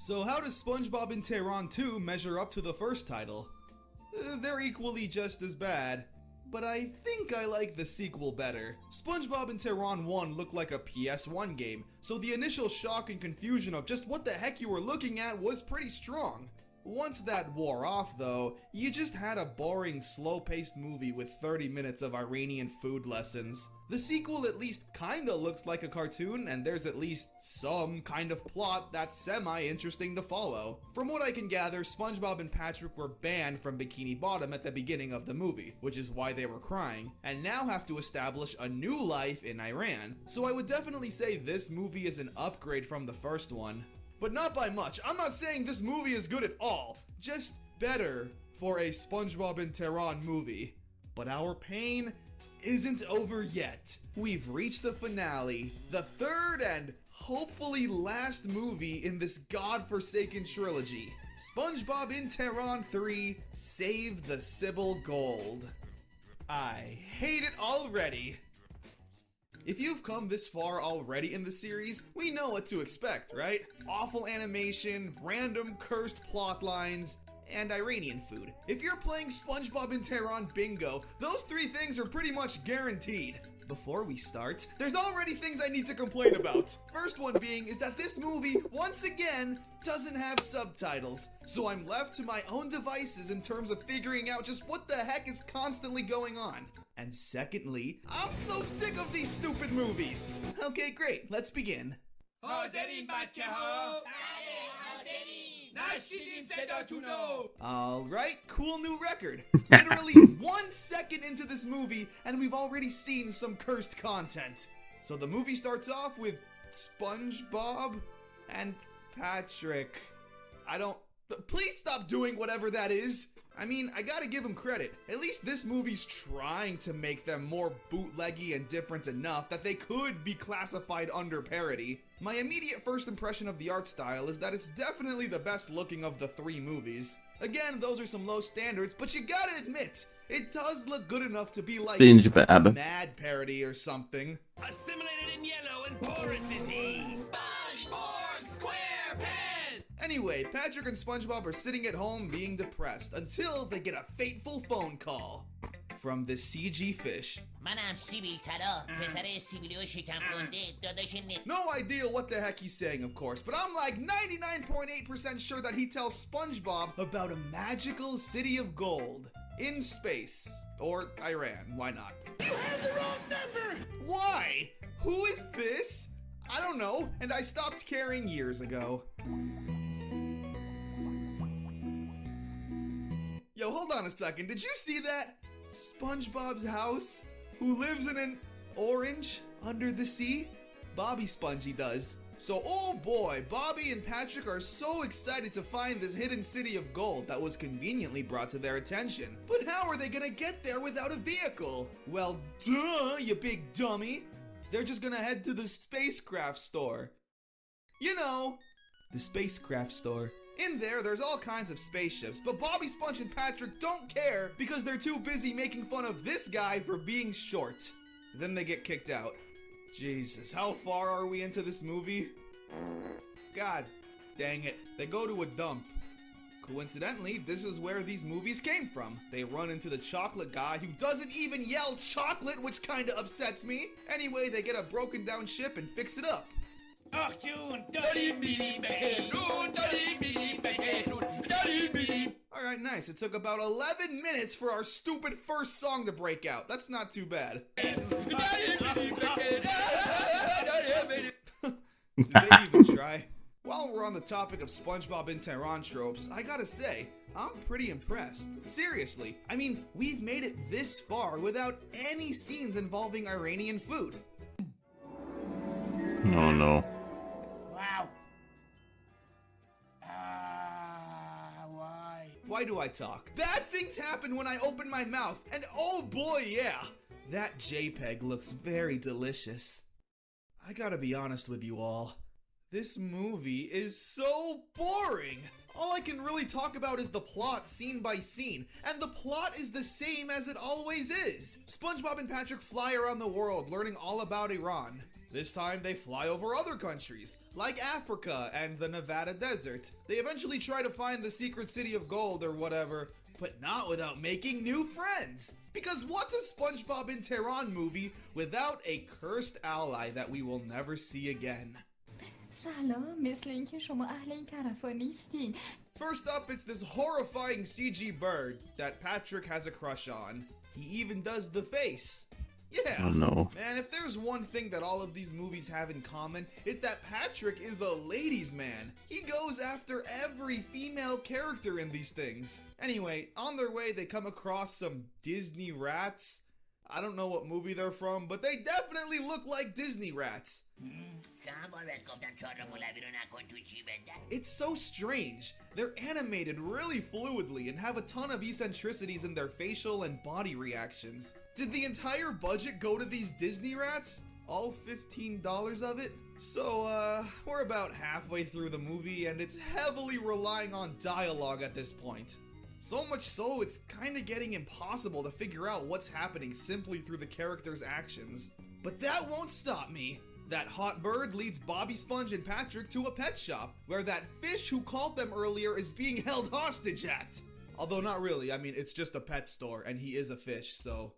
So how does SpongeBob in Tehran 2 measure up to the first title? They're equally just as bad. But I think I like the sequel better. SpongeBob in Tehran 1 looked like a PS1 game, so the initial shock and confusion of just what the heck you were looking at was pretty strong. Once that wore off though, you just had a boring, slow-paced movie with 30 minutes of Iranian food lessons. The sequel at least kinda looks like a cartoon, and there's at least some kind of plot that's semi-interesting to follow. From what I can gather, SpongeBob and Patrick were banned from Bikini Bottom at the beginning of the movie, which is why they were crying, and now have to establish a new life in Iran. So I would definitely say this movie is an upgrade from the first one. But not by much. I'm not saying this movie is good at all, just better for a SpongeBob in Tehran movie. But our pain isn't over yet. We've reached the finale, the third and hopefully last movie in this godforsaken trilogy. SpongeBob in Tehran 3, Save the Sybil Gold. I hate it already. If you've come this far already in the series, we know what to expect, right? Awful animation, random cursed plot lines, and Iranian food. If you're playing SpongeBob in Tehran Bingo, those three things are pretty much guaranteed. Before we start, there's already things I need to complain about. First one being is that this movie, once again, doesn't have subtitles. So I'm left to my own devices in terms of figuring out just what the heck is constantly going on. And secondly, I'm so sick of these stupid movies. Okay, great, let's begin. Alright, cool new record. Literally 1 second into this movie, and we've already seen some cursed content. So the movie starts off with SpongeBob and Patrick. Please stop doing whatever that is. I mean, I gotta give them credit. At least this movie's trying to make them more bootleggy and different enough that they could be classified under parody. My immediate first impression of the art style is that it's definitely the best looking of the three movies. Again, those are some low standards, but you gotta admit, it does look good enough to be like a mad parody or something. Assimilated in yellow and porous disease. SpongeBob SquarePants! Anyway, Patrick and SpongeBob are sitting at home being depressed until they get a fateful phone call from the CG fish. No idea what the heck he's saying, of course, but I'm like 99.8% sure that he tells SpongeBob about a magical city of gold in space. Or Iran, why not? You have the wrong number! Why? Who is this? I don't know, and I stopped caring years ago. Yo, hold on a second. Did you see that? SpongeBob's house? Who lives in an orange under the sea? Bobby Spongy does. So, oh boy, Bobby and Patrick are so excited to find this hidden city of gold that was conveniently brought to their attention. But how are they gonna get there without a vehicle? Well, duh, you big dummy. They're just gonna head to the spacecraft store. You know, the spacecraft store. In there, there's all kinds of spaceships, but Bobby, Sponge, and Patrick don't care because they're too busy making fun of this guy for being short. Then they get kicked out. Jesus, how far are we into this movie? God dang it, they go to a dump. Coincidentally, this is where these movies came from. They run into the chocolate guy who doesn't even yell chocolate, which kinda upsets me. Anyway, they get a broken down ship and fix it up. Alright, nice. It took about 11 minutes for our stupid first song to break out. That's not too bad. Did they even try? While we're on the topic of SpongeBob in Tehran tropes, I gotta say, I'm pretty impressed. Seriously. I mean, we've made it this far without any scenes involving Iranian food. Oh no. Wow. Why do I talk? Bad things happen when I open my mouth, and oh boy, yeah! That JPEG looks very delicious. I gotta be honest with you all. This movie is so boring! All I can really talk about is the plot scene by scene, and the plot is the same as it always is. SpongeBob and Patrick fly around the world learning all about Iran. This time they fly over other countries, like Africa and the Nevada desert. They eventually try to find the secret city of gold or whatever, but not without making new friends. Because what's a SpongeBob in Tehran movie without a cursed ally that we will never see again? سلام، مثل اینکه شما اهل این طرفا نیستین. First up, it's this horrifying CG bird that Patrick has a crush on. He even does the face. Yeah, Oh no. man, if there's one thing that all of these movies have in common, it's that Patrick is a ladies' man. He goes after every female character in these things. Anyway, on their way, they come across some Disney rats. I don't know what movie they're from, but they definitely look like Disney rats. It's so strange. They're animated really fluidly and have a ton of eccentricities in their facial and body reactions. Did the entire budget go to these Disney rats? All $15 of it? So, we're about halfway through the movie and it's heavily relying on dialogue at this point. So much so, it's kinda getting impossible to figure out what's happening simply through the characters' actions. But that won't stop me. That hot bird leads Bobby, Sponge, and Patrick to a pet shop, where that fish who called them earlier is being held hostage at. Although not really, I mean, it's just a pet store, and he is a fish, so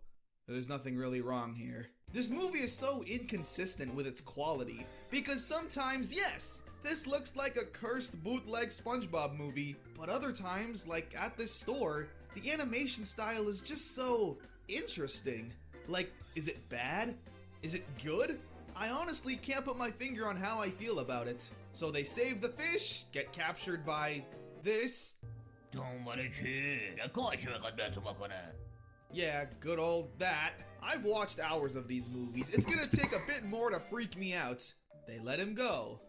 there's nothing really wrong here. This movie is so inconsistent with its quality, because sometimes, yes, this looks like a cursed bootleg SpongeBob movie, but other times, like at this store, the animation style is just so interesting. Like, is it bad? Is it good? I honestly can't put my finger on how I feel about it. So they save the fish, get captured by this. Yeah, good old that. I've watched hours of these movies. It's gonna take a bit more to freak me out. They let him go.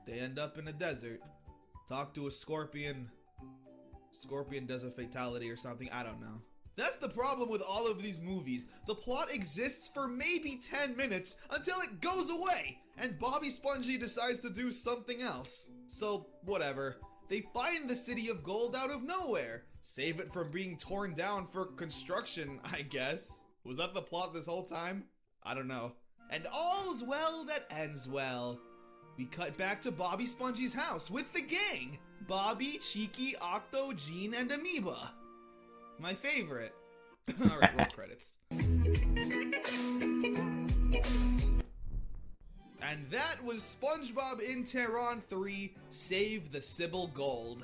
They end up in a desert. Talk to a scorpion. Scorpion does a fatality or something, I don't know. That's the problem with all of these movies. The plot exists for maybe 10 minutes until it goes away, and Bobby Spongy decides to do something else. So, whatever. They find the City of Gold out of nowhere. Save it from being torn down for construction, I guess. Was that the plot this whole time? I don't know. And all's well that ends well. We cut back to Bobby Spongy's house with the gang. Bobby, Cheeky, Octo, Gene, and Amoeba. My favorite. Alright, roll credits. And that was SpongeBob in Tehran 3, Save the Sybil Gold.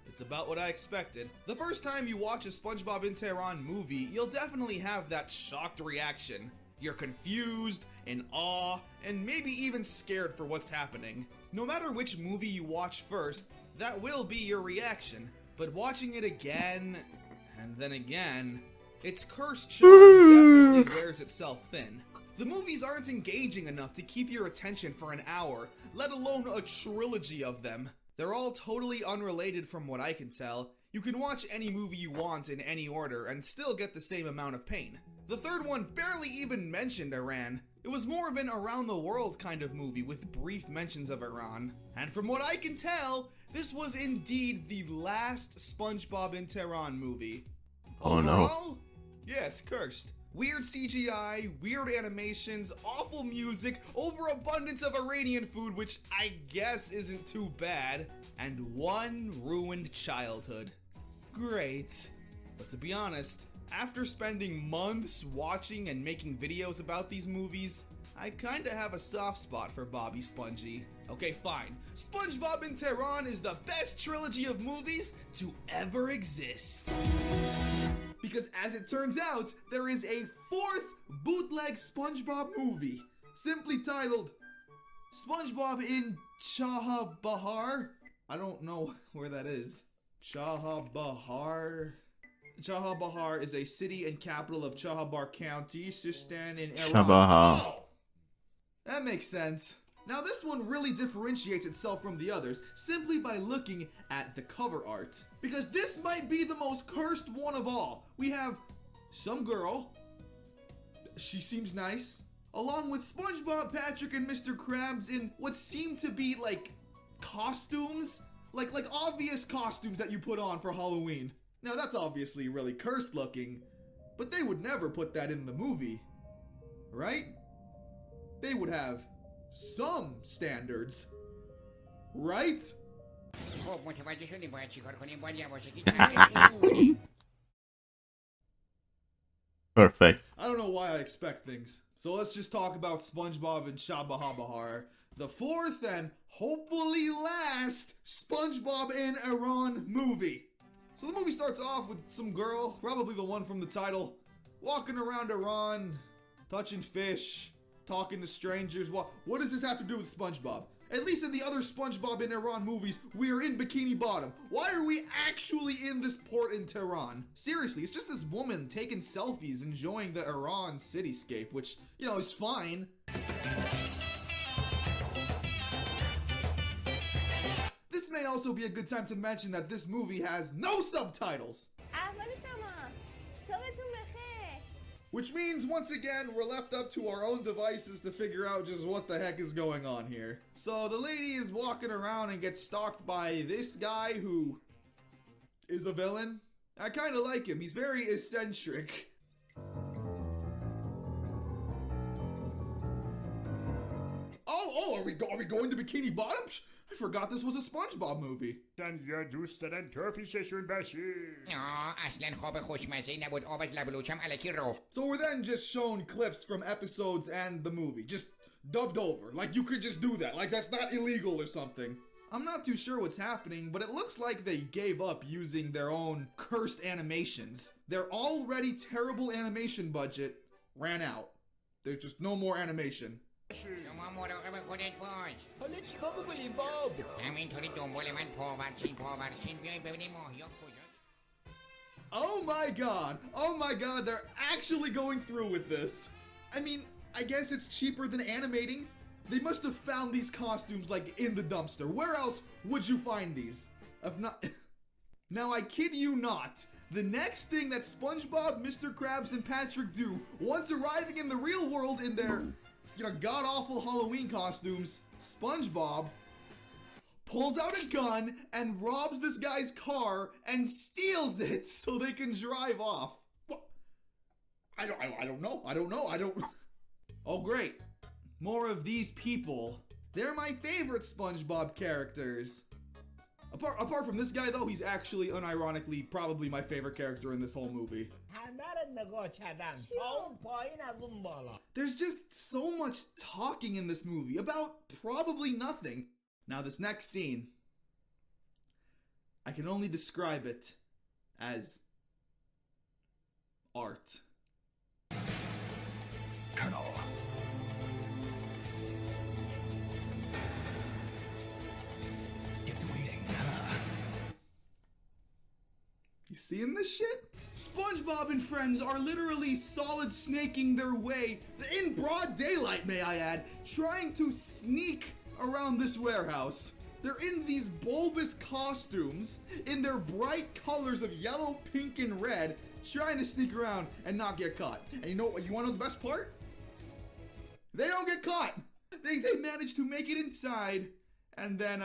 It's about what I expected. The first time you watch a SpongeBob in Tehran movie, you'll definitely have that shocked reaction. You're confused, in awe, and maybe even scared for what's happening. No matter which movie you watch first, that will be your reaction. But watching it again, and then again, its cursed charm definitely wears itself thin. The movies aren't engaging enough to keep your attention for an hour, let alone a trilogy of them. They're all totally unrelated from what I can tell. You can watch any movie you want in any order and still get the same amount of pain. The third one barely even mentioned Iran. It was more of an around the world kind of movie with brief mentions of Iran. And from what I can tell, this was indeed the last SpongeBob in Tehran movie. Oh no. Overall, yeah, it's cursed. Weird CGI, weird animations, awful music, overabundance of Iranian food, which I guess isn't too bad, and one ruined childhood. Great. But to be honest, after spending months watching and making videos about these movies, I kinda have a soft spot for Bobby Spongy. Okay, fine. SpongeBob in Tehran is the best trilogy of movies to ever exist. Because as it turns out, there is a fourth bootleg SpongeBob movie, simply titled SpongeBob in Chahabahar. I don't know where that is. Chahabahar. Chahabahar is a city and capital of Chahabar County, Sistan in Iran. Chabaha. Oh, that makes sense. Now this one really differentiates itself from the others simply by looking at the cover art. Because this might be the most cursed one of all. We have some girl, she seems nice, along with SpongeBob, Patrick, and Mr. Krabs in what seem to be like costumes. Like obvious costumes that you put on for Halloween. Now that's obviously really cursed looking, but they would never put that in the movie, right? they would have some standards, right? Perfect. I don't know why I expect things. So let's just talk about SpongeBob and Shabahabahar, the fourth and hopefully last SpongeBob and Iran movie. So the movie starts off with some girl, probably the one from the title, walking around Iran, touching fish, talking to strangers. What does this have to do with SpongeBob? At least in the other SpongeBob in Iran movies, we are in Bikini Bottom. Why are we actually in this port in Tehran? Seriously, it's just this woman taking selfies, enjoying the Iran cityscape, which, you know, is fine. This may also be a good time to mention that this movie has no subtitles. Which means, once again, we're left up to our own devices to figure out just what the heck is going on here. So the lady is walking around and gets stalked by this guy who is a villain. I kind of like him. He's very eccentric. Oh, are we going to Bikini Bottom? I forgot this was a SpongeBob movie. So we're then just shown clips from episodes and the movie, just dubbed over. Like, you could just do that. Like, that's not illegal or something. I'm not too sure what's happening, but it looks like they gave up using their own cursed animations. Their already terrible animation budget ran out. There's just no more animation. Oh my god, they're actually going through with this. I mean, I guess it's cheaper than animating. They must have found these costumes like in the dumpster. Where else would you find these? If not... Now I kid you not, the next thing that SpongeBob, Mr. Krabs, and Patrick do once arriving in the real world in their, you know, god-awful Halloween costumes, SpongeBob pulls out a gun and robs this guy's car and steals it so they can drive off. What? I don't know. Oh, great. More of these people. They're my favorite SpongeBob characters. Apart from this guy, though, he's actually, unironically, probably my favorite character in this whole movie. There's just so much talking in this movie about probably nothing. Now, this next scene, I can only describe it as art. Colonel. Get waiting, huh? You seeing this shit? SpongeBob and friends are literally solid snaking their way, in broad daylight may I add, trying to sneak around this warehouse. They're in these bulbous costumes, in their bright colors of yellow, pink, and red, trying to sneak around and not get caught. And you know what? You want to know the best part? They don't get caught. They manage to make it inside, and then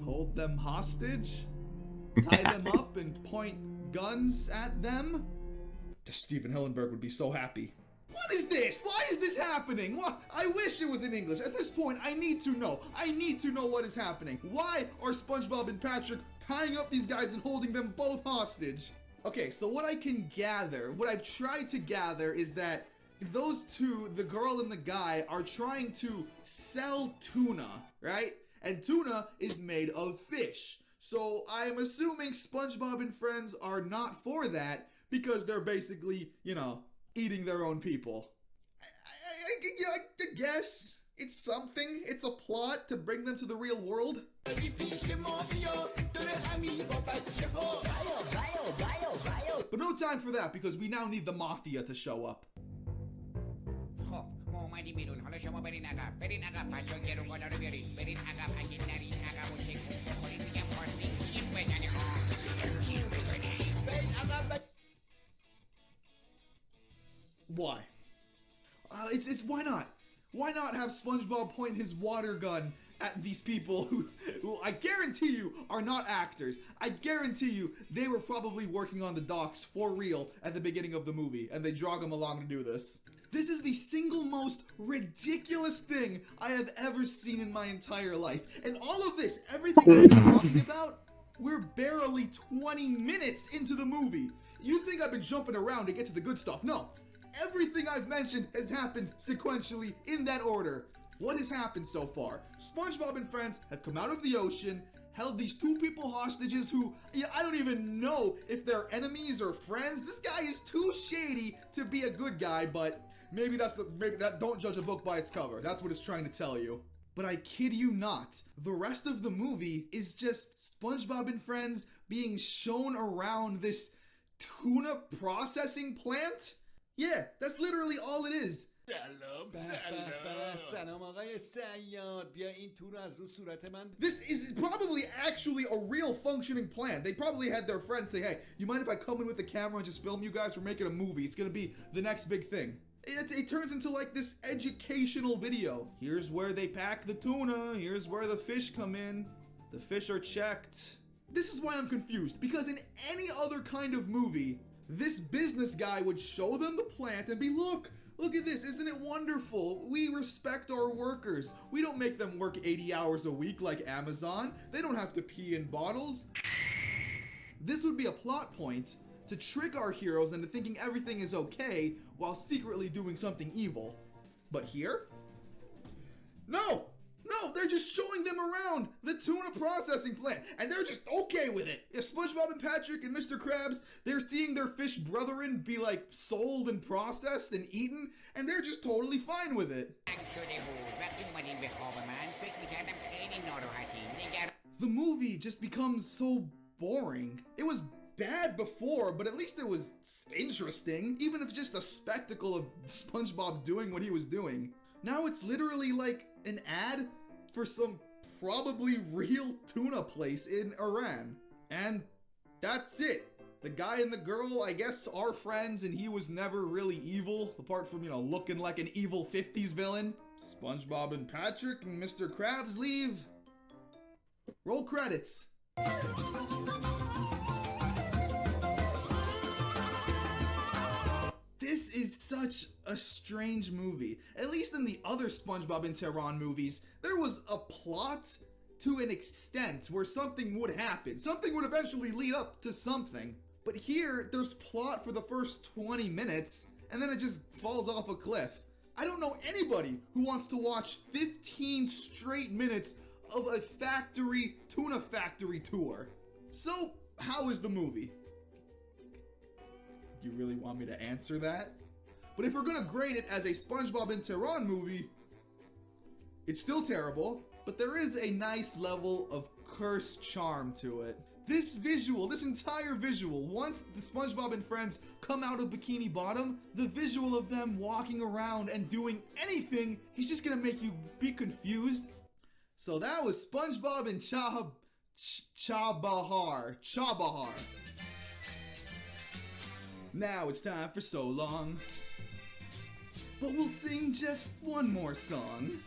hold them hostage, tie them up, and point guns at them. Steven Hillenburg would be so happy. What is this? Why is this happening? What? I wish it was in English. At this point, I need to know. I need to know what is happening. Why are SpongeBob and Patrick tying up these guys and holding them both hostage? Okay, so what I can gather, what I've tried to gather is that those two, the girl and the guy, are trying to sell tuna, right? And tuna is made of fish. So I'm assuming SpongeBob and friends are not for that because they're basically, you know, eating their own people. I guess it's something. It's a plot to bring them to the real world. But no time for that because we now need the mafia to show up. Why? It's why not? Why not have SpongeBob point his water gun at these people who I guarantee you are not actors. I guarantee you they were probably working on the docks for real at the beginning of the movie, and they drag them along to do this. This is the single most ridiculous thing I have ever seen in my entire life. And all of this, everything I've been talking about, we're barely 20 minutes into the movie. You think I've been jumping around to get to the good stuff? No. Everything I've mentioned has happened sequentially in that order. What has happened so far? SpongeBob and friends have come out of the ocean, held these two people hostages who, I don't even know if they're enemies or friends. This guy is too shady to be a good guy, but maybe don't judge a book by its cover. That's what it's trying to tell you. But I kid you not, the rest of the movie is just SpongeBob and friends being shown around this tuna processing plant? Yeah, that's literally all it is. سلام آقای صیاد بیا این تو رو از رو صورت من. This is probably actually a real functioning plan. They probably had their friends say, hey, you mind if I come in with the camera and just film you guys? We're making a movie. It's gonna be the next big thing. It turns into like this educational video. Here's where they pack the tuna. Here's where the fish come in. The fish are checked. This is why I'm confused, because in any other kind of movie, this business guy would show them the plant and be, look at this, isn't it wonderful? We respect our workers. We don't make them work 80 hours a week like Amazon. They don't have to pee in bottles. This would be a plot point to trick our heroes into thinking everything is okay while secretly doing something evil. But here? No, they're just showing them around the tuna processing plant, and they're just okay with it. If SpongeBob and Patrick and Mr. Krabs, they're seeing their fish brethren be like sold and processed and eaten, and they're just totally fine with it. The movie just becomes so boring. It was bad before, but at least it was interesting, even if just a spectacle of SpongeBob doing what he was doing. Now it's literally like an ad for some probably real tuna place in Iran. And that's it. The guy and the girl, I guess, are friends, and he was never really evil, apart from, looking like an evil 50s villain. SpongeBob and Patrick and Mr. Krabs leave. Roll credits. This is such a strange movie. At least in the other SpongeBob and Tehran movies, there was a plot to an extent where something would happen. Something would eventually lead up to something. But here, there's plot for the first 20 minutes, and then it just falls off a cliff. I don't know anybody who wants to watch 15 straight minutes of a tuna factory tour. So, how is the movie? You really want me to answer that? But if we're gonna grade it as a SpongeBob and Tehran movie, it's still terrible, but there is a nice level of cursed charm to it. This entire visual, once the SpongeBob and friends come out of Bikini Bottom, the visual of them walking around and doing anything, he's just gonna make you be confused. So that was SpongeBob and Chabahar. Now it's time for So Long. But we'll sing just one more song.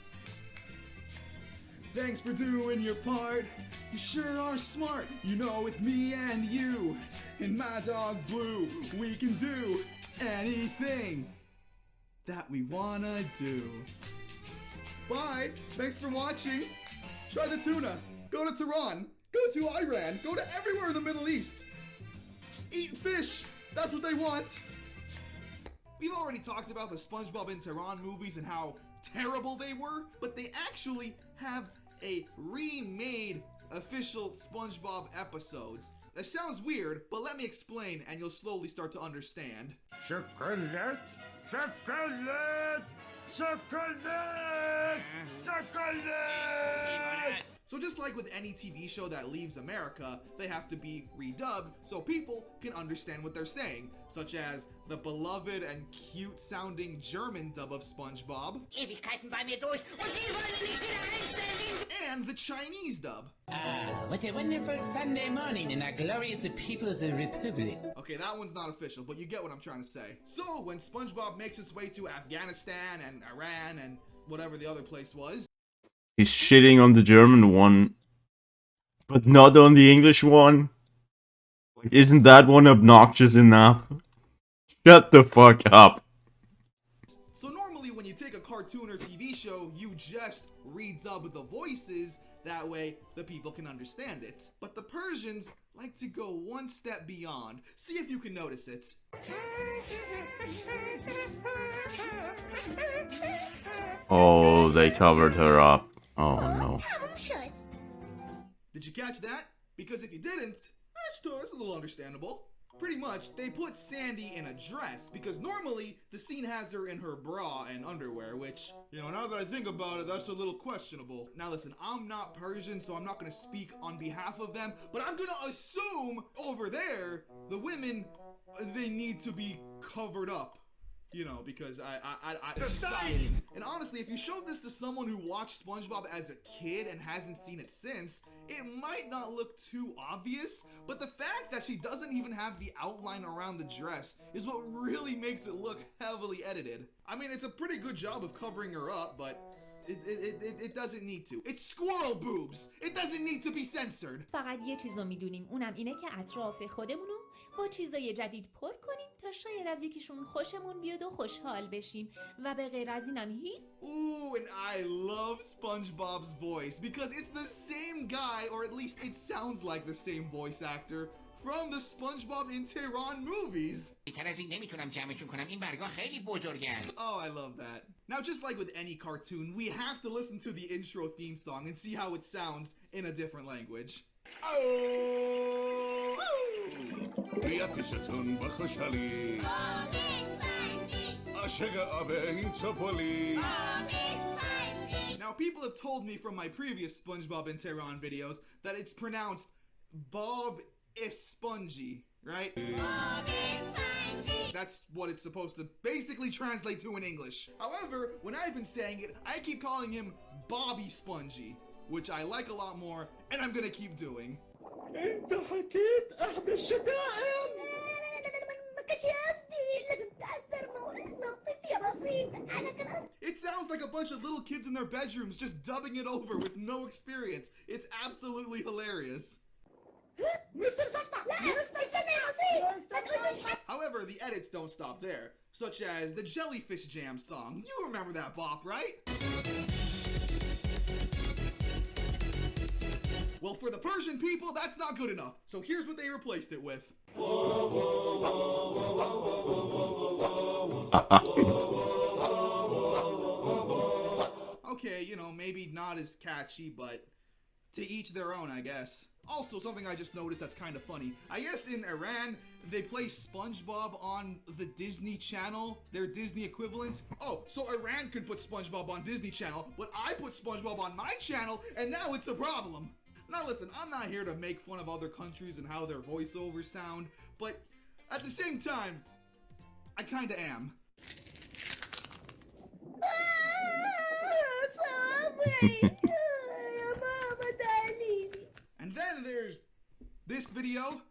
Thanks for doing your part. You sure are smart. With me and you and my dog Blue, we can do anything that we wanna do. Bye. Thanks for watching. Try the tuna. Go to Tehran. Go to Iran. Go to everywhere in the Middle East. Eat fish. That's what they want. We've already talked about the SpongeBob and Tehran movies and how terrible they were, but they actually have a remade official SpongeBob episodes. That sounds weird, but let me explain and you'll slowly start to understand. Chocolate! Chocolate! Chocolate! Chocolate! So just like with any TV show that leaves America, they have to be redubbed so people can understand what they're saying, such as the beloved and cute sounding German dub of SpongeBob, Ewigkeiten bei mir durch und Sie wollen nicht wieder einstellen! and the Chinese dub. What a wonderful Sunday morning in our glorious People's Republic. Okay, that one's not official, but you get what I'm trying to say. So when SpongeBob makes his way to Afghanistan and Iran and whatever the other place was, He's shitting on the German one, but not on the English one. Like, isn't that one obnoxious enough? Shut the fuck up. So normally when you take a cartoon or TV show, you just redub the voices, that way the people can understand it. But the Persians like to go one step beyond. See if you can notice it. Oh, they covered her up. Oh no. Did you catch that? Because if you didn't, it's a little understandable. Pretty much, they put Sandy in a dress, because normally the scene has her in her bra and underwear, which, you know, now that I think about it, that's a little questionable. Now listen, I'm not Persian, so I'm not going to speak on behalf of them, but I'm going to assume over there, the women, they need to be covered up. You know, because society. And honestly, if you showed this to someone who watched SpongeBob as a kid and hasn't seen it since, it might not look too obvious, but the fact that she doesn't even have the outline around the dress is what really makes it look heavily edited. I mean, it's a pretty good job of covering her up, but it doesn't need to. It's squirrel boobs. It doesn't need to be censored. فقط یه چیزو میدونیم، اونم اینه که اطراف خودمونو با چیزای جدید پر کنیم تا شاید از یکیشون خوشمون بیاد و خوشحال بشیم و به غیر از اینم هیچ. Ooh, and I love SpongeBob's voice because it's the same guy, or at least it sounds like the same voice actor from the SpongeBob in Tehran movies. Oh, I love that. Now, just like with any cartoon, we have to listen to the intro theme song and see how it sounds in a different language. Now, people have told me from my previous SpongeBob in Tehran videos that it's pronounced Bob Espongy, right? That's what it's supposed to basically translate to in English. However, when I've been saying it, I keep calling him Bobby Spongy, which I like a lot more, and I'm gonna keep doing. It sounds like a bunch of little kids in their bedrooms just dubbing it over with no experience. It's absolutely hilarious. However, the edits don't stop there, such as the Jellyfish Jam song. You remember that bop, right? Well, for the Persian people, that's not good enough. So here's what they replaced it with. Okay, you know, maybe not as catchy, but to each their own, I guess. Also, something I just noticed that's kind of funny. I guess in Iran, they play SpongeBob on the Disney Channel, their Disney equivalent. Oh, so Iran can put SpongeBob on Disney Channel, but I put SpongeBob on my channel, and now it's a problem. Now listen, I'm not here to make fun of other countries and how their voiceovers sound, but at the same time, I kinda am. And then there's this video.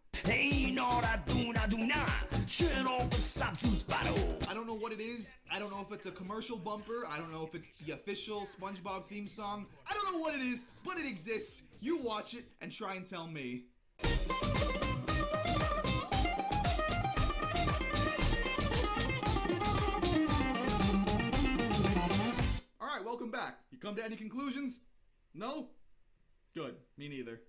I don't know what it is. I don't know if it's a commercial bumper. I don't know if it's the official SpongeBob theme song. I don't know what it is, but it exists. You watch it and try and tell me. Alright, welcome back. You come to any conclusions? No? Good. Me neither.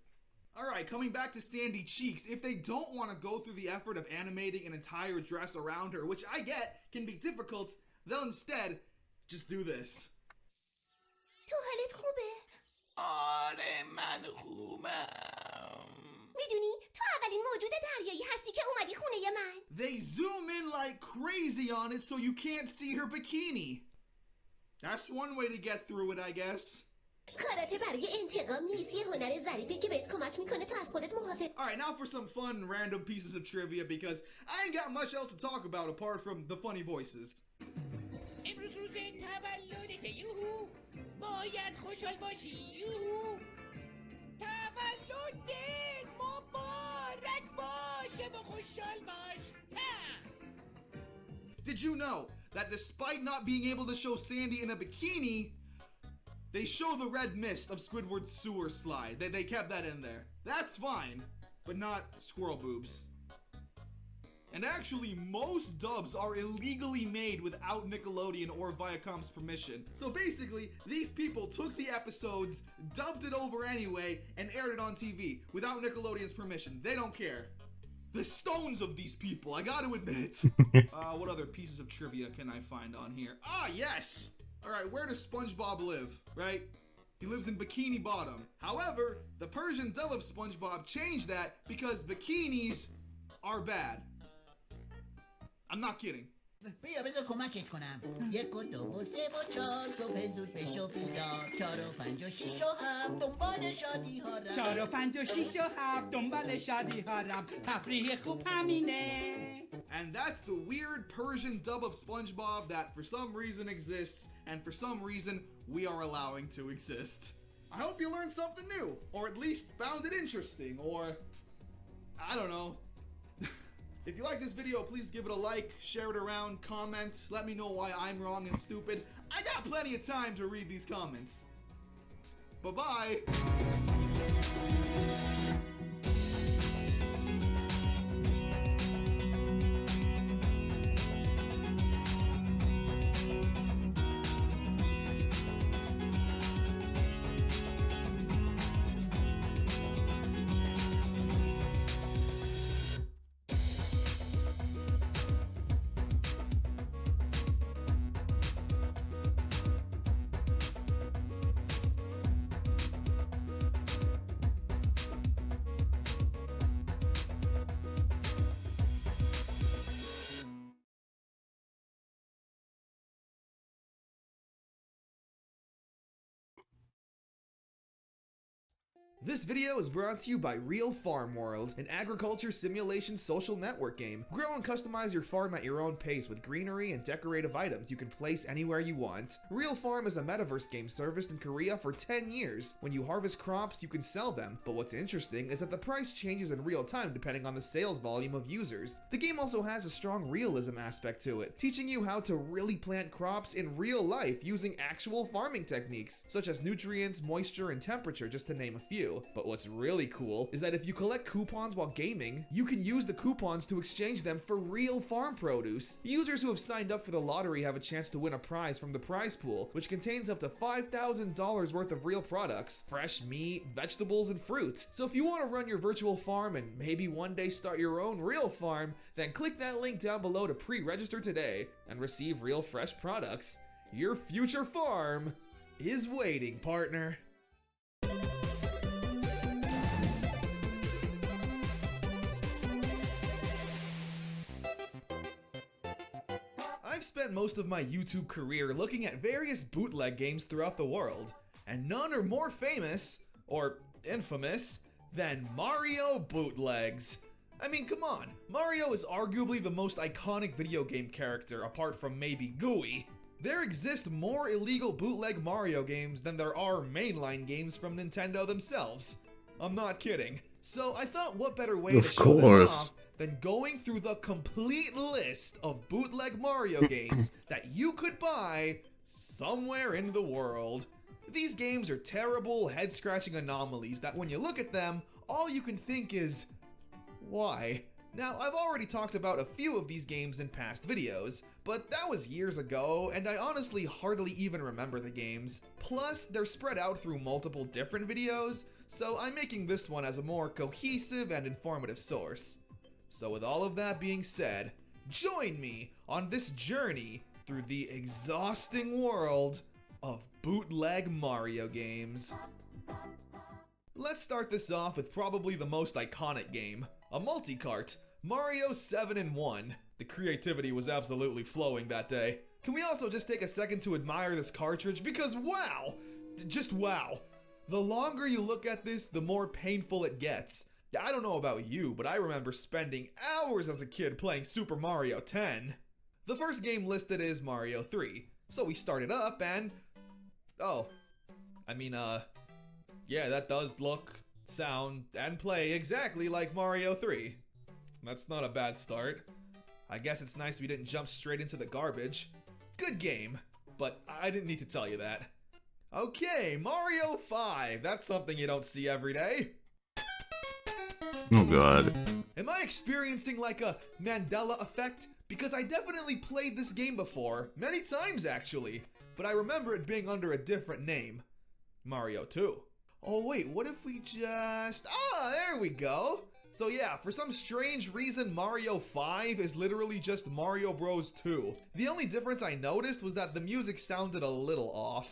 Alright, coming back to Sandy Cheeks, if they don't want to go through the effort of animating an entire dress around her, which I get can be difficult, they'll instead just do this. تو حالت خوبه؟ آره من خوبم. میدونی تو اولین موجود دریایی هستی که اومدی خونه من. They zoom in like crazy on it so you can't see her bikini. That's one way to get through it, I guess. کاراته برای انتقام نیست، یه هنر ظریفی که بهت کمک میکنه تا از خودت محافظ. Alright, now for some fun random pieces of trivia because I ain't got much else to talk about apart from the funny voices. امروز روز تولدت یوهو باید خوشحال باشی یوهو تولدت مبارک باشه و خوشحال باش. Did you know that despite not being able to show Sandy in a bikini, They show the red mist of Squidward's sewer slide. They kept that in there. That's fine, but not squirrel boobs. And actually, most dubs are illegally made without Nickelodeon or Viacom's permission. So basically, these people took the episodes, dubbed it over anyway, and aired it on TV without Nickelodeon's permission. They don't care. The stones of these people, I gotta admit. What other pieces of trivia can I find on here? Ah, yes! Alright, where does SpongeBob live, right? He lives in Bikini Bottom. However, the Persian dub of SpongeBob changed that because bikinis are bad. I'm not kidding. بیا بذار کمکت کنم 1 و 2 و 3 و 4 صبح زود بشو بیدار 4 و 5 و 6 و 7 دنبال شادی ها رم 4 و 5 و 6 و 7 دنبال شادی ها رم تفریح خوب همینه. And that's the weird Persian dub of SpongeBob that for some reason exists and for some reason we are allowing to exist. I hope you learned something new, or at least found it interesting, or I don't know. If you like this video, please give it a like, share it around, comment, let me know why I'm wrong and stupid. I got plenty of time to read these comments. Bye-bye. This video is brought to you by Real Farm World, an agriculture simulation social network game. Grow and customize your farm at your own pace with greenery and decorative items you can place anywhere you want. Real Farm is a metaverse game serviced in Korea for 10 years. When you harvest crops, you can sell them, but what's interesting is that the price changes in real time depending on the sales volume of users. The game also has a strong realism aspect to it, teaching you how to really plant crops in real life using actual farming techniques, such as nutrients, moisture, and temperature, just to name a few. But what's really cool is that if you collect coupons while gaming, you can use the coupons to exchange them for real farm produce. Users who have signed up for the lottery have a chance to win a prize from the prize pool, which contains up to $5,000 worth of real products, fresh meat, vegetables, and fruit. So if you want to run your virtual farm and maybe one day start your own real farm, then click that link down below to pre-register today and receive real fresh products. Your future farm is waiting, partner. I've spent most of my YouTube career looking at various bootleg games throughout the world, and none are more famous, or infamous, than Mario bootlegs. I mean, come on, Mario is arguably the most iconic video game character apart from maybe Gooey. There exist more illegal bootleg Mario games than there are mainline games from Nintendo themselves. I'm not kidding. So I thought what better way to show them off than going through the complete list of bootleg Mario games that you could buy somewhere in the world. These games are terrible, head-scratching anomalies that when you look at them, all you can think is, why? Now, I've already talked about a few of these games in past videos, but that was years ago, and I honestly hardly even remember the games. Plus, they're spread out through multiple different videos, so I'm making this one as a more cohesive and informative source. So with all of that being said, join me on this journey through the exhausting world of bootleg Mario games. Let's start this off with probably the most iconic game, a multi-cart, Mario 7 in 1. The creativity was absolutely flowing that day. Can we also just take a second to admire this cartridge, because wow! Just wow. The longer you look at this, the more painful it gets. I don't know about you, but I remember spending hours as a kid playing Super Mario 10. The first game listed is Mario 3, so we started up and... yeah, that does look, sound, and play exactly like Mario 3. That's not a bad start. I guess it's nice we didn't jump straight into the garbage. Good game, but I didn't need to tell you that. Okay, Mario 5. That's something you don't see every day. Oh god. Am I experiencing like a Mandela effect? Because I definitely played this game before, many times actually, but I remember it being under a different name. Mario 2. Oh wait, what if we just... Ah, there we go! So yeah, for some strange reason Mario 5 is literally just Mario Bros 2. The only difference I noticed was that the music sounded a little off.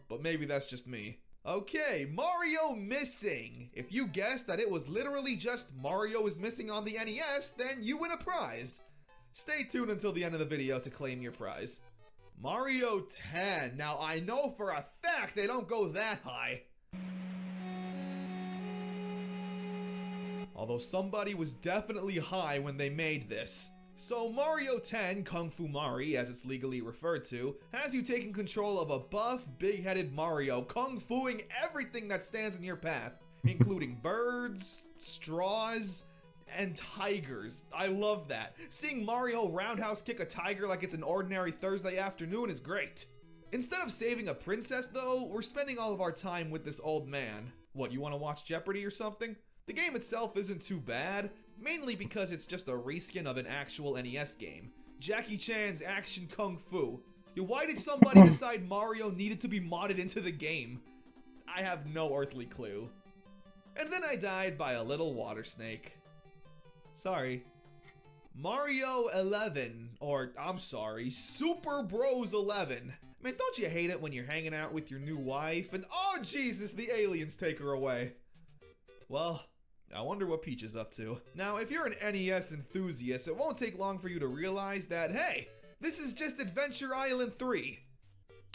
But maybe that's just me. Okay, Mario Missing! If you guessed that it was literally just Mario is missing on the NES, then you win a prize. Stay tuned until the end of the video to claim your prize. Mario 10. Now I know for a fact they don't go that high. Although somebody was definitely high when they made this. So Mario 10, Kung Fu Mari, as it's legally referred to, has you taking control of a buff, big-headed Mario, kung fuing everything that stands in your path, including birds, straws, and tigers. I love that. Seeing Mario roundhouse kick a tiger like it's an ordinary Thursday afternoon is great. Instead of saving a princess, though, we're spending all of our time with this old man. What, you want to watch Jeopardy or something? The game itself isn't too bad, mainly because it's just a reskin of an actual NES game. Jackie Chan's Action Kung Fu. Why did somebody decide Mario needed to be modded into the game? I have no earthly clue. And then I died by a little water snake. Sorry. Mario 11, or I'm sorry, Super Bros 11. Man, don't you hate it when you're hanging out with your new wife and oh Jesus, the aliens take her away. Well, I wonder what Peach is up to. Now, if you're an NES enthusiast, it won't take long for you to realize that, hey, this is just Adventure Island 3.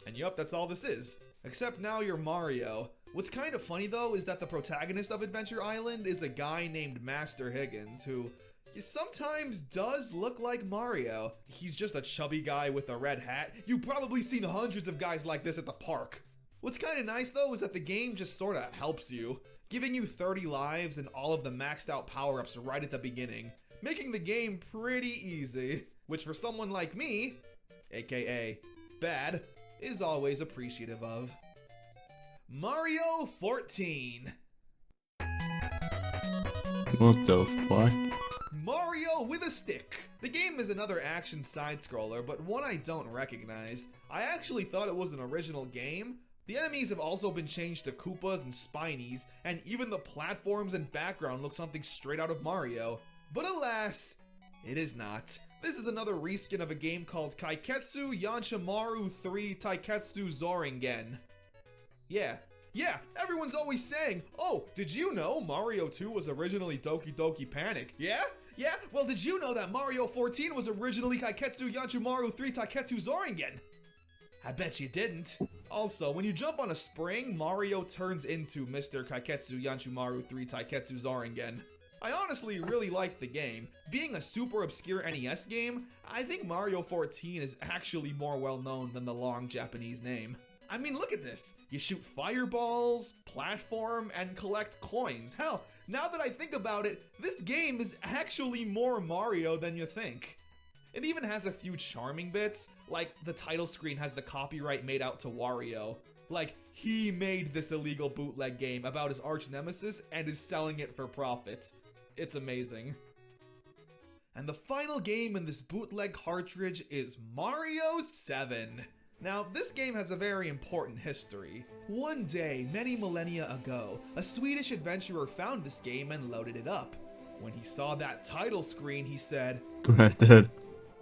And yup, that's all this is. Except now you're Mario. What's kind of funny though is that the protagonist of Adventure Island is a guy named Master Higgins, who sometimes does look like Mario. He's just a chubby guy with a red hat. You've probably seen hundreds of guys like this at the park. What's kind of nice though is that the game just sort of helps you, giving you 30 lives and all of the maxed out power-ups right at the beginning, making the game pretty easy, which for someone like me, aka bad, is always appreciative of. Mario 14. What the fuck? Mario with a stick. The game is another action side-scroller, but one I don't recognize. I actually thought it was an original game. The enemies have also been changed to Koopas and Spinies, and even the platforms and background look something straight out of Mario. But alas, it is not. This is another reskin of a game called Kaiketsu Yanshimaru 3 Taiketsu Zoringen. Yeah, everyone's always saying, oh, did you know Mario 2 was originally Doki Doki Panic? Yeah? Well, did you know that Mario 14 was originally Kaiketsu Yanshimaru 3 Taiketsu Zoringen? I bet you didn't. Also, when you jump on a spring, Mario turns into Mr. Kaiketsu Yanshimaru 3 Taiketsu Zoringen. I honestly really like the game. Being a super obscure NES game, I think Mario 14 is actually more well known than the long Japanese name. I mean, look at this. You shoot fireballs, platform, and collect coins. Hell, now that I think about it, this game is actually more Mario than you think. It even has a few charming bits, like the title screen has the copyright made out to Wario. Like, he made this illegal bootleg game about his arch nemesis and is selling it for profit. It's amazing. And the final game in this bootleg cartridge is Mario 7. Now, this game has a very important history. One day, many millennia ago, a Swedish adventurer found this game and loaded it up. When he saw that title screen, he said, Granddad.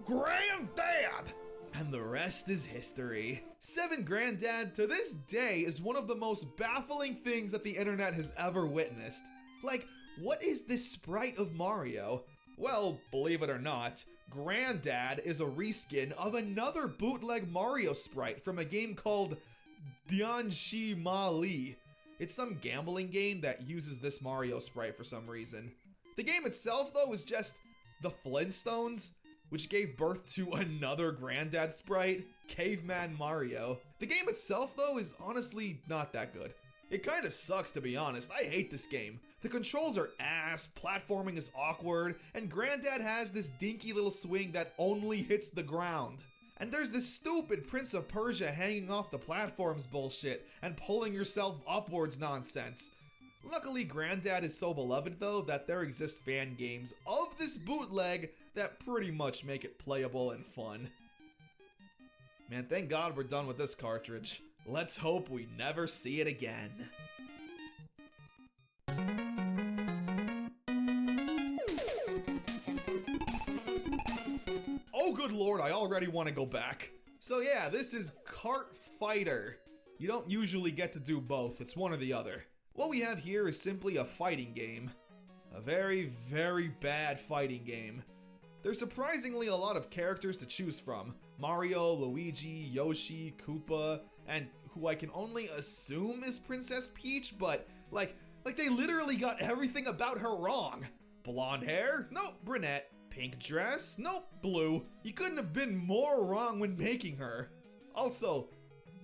Granddad! And the rest is history. 7 Granddad to this day is one of the most baffling things that the internet has ever witnessed. Like, what is this sprite of Mario? Well, believe it or not, Granddad is a reskin of another bootleg Mario sprite from a game called Dianshi Ma Li. It's some gambling game that uses this Mario sprite for some reason. The game itself, though, is just the Flintstones, which gave birth to another Granddad sprite, Caveman Mario. The game itself, though, is honestly not that good. It kinda sucks, to be honest. I hate this game. The controls are ass, platforming is awkward, and Granddad has this dinky little swing that only hits the ground. And there's this stupid Prince of Persia hanging off the platforms bullshit and pulling yourself upwards nonsense. Luckily, Granddad is so beloved though that there exist fan games of this bootleg that pretty much make it playable and fun. Man, thank God we're done with this cartridge. Let's hope we never see it again. Oh good lord, I already want to go back. So yeah, this is Kart Fighter. You don't usually get to do both, it's one or the other. What we have here is simply a fighting game. A very, very bad fighting game. There's surprisingly a lot of characters to choose from. Mario, Luigi, Yoshi, Koopa, and who I can only assume is Princess Peach, but like they literally got everything about her wrong. Blonde hair? Nope, brunette. Pink dress? Nope, blue. You couldn't have been more wrong when making her. Also,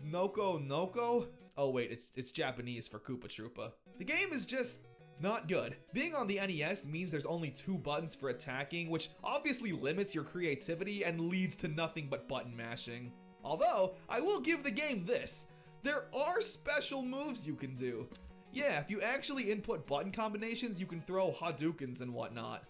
Noko? Oh wait, it's Japanese for Koopa Troopa. The game is just not good. Being on the NES means there's only 2 buttons for attacking, which obviously limits your creativity and leads to nothing but button mashing. Although, I will give the game this. There are special moves you can do. Yeah, if you actually input button combinations, you can throw Hadoukens and whatnot.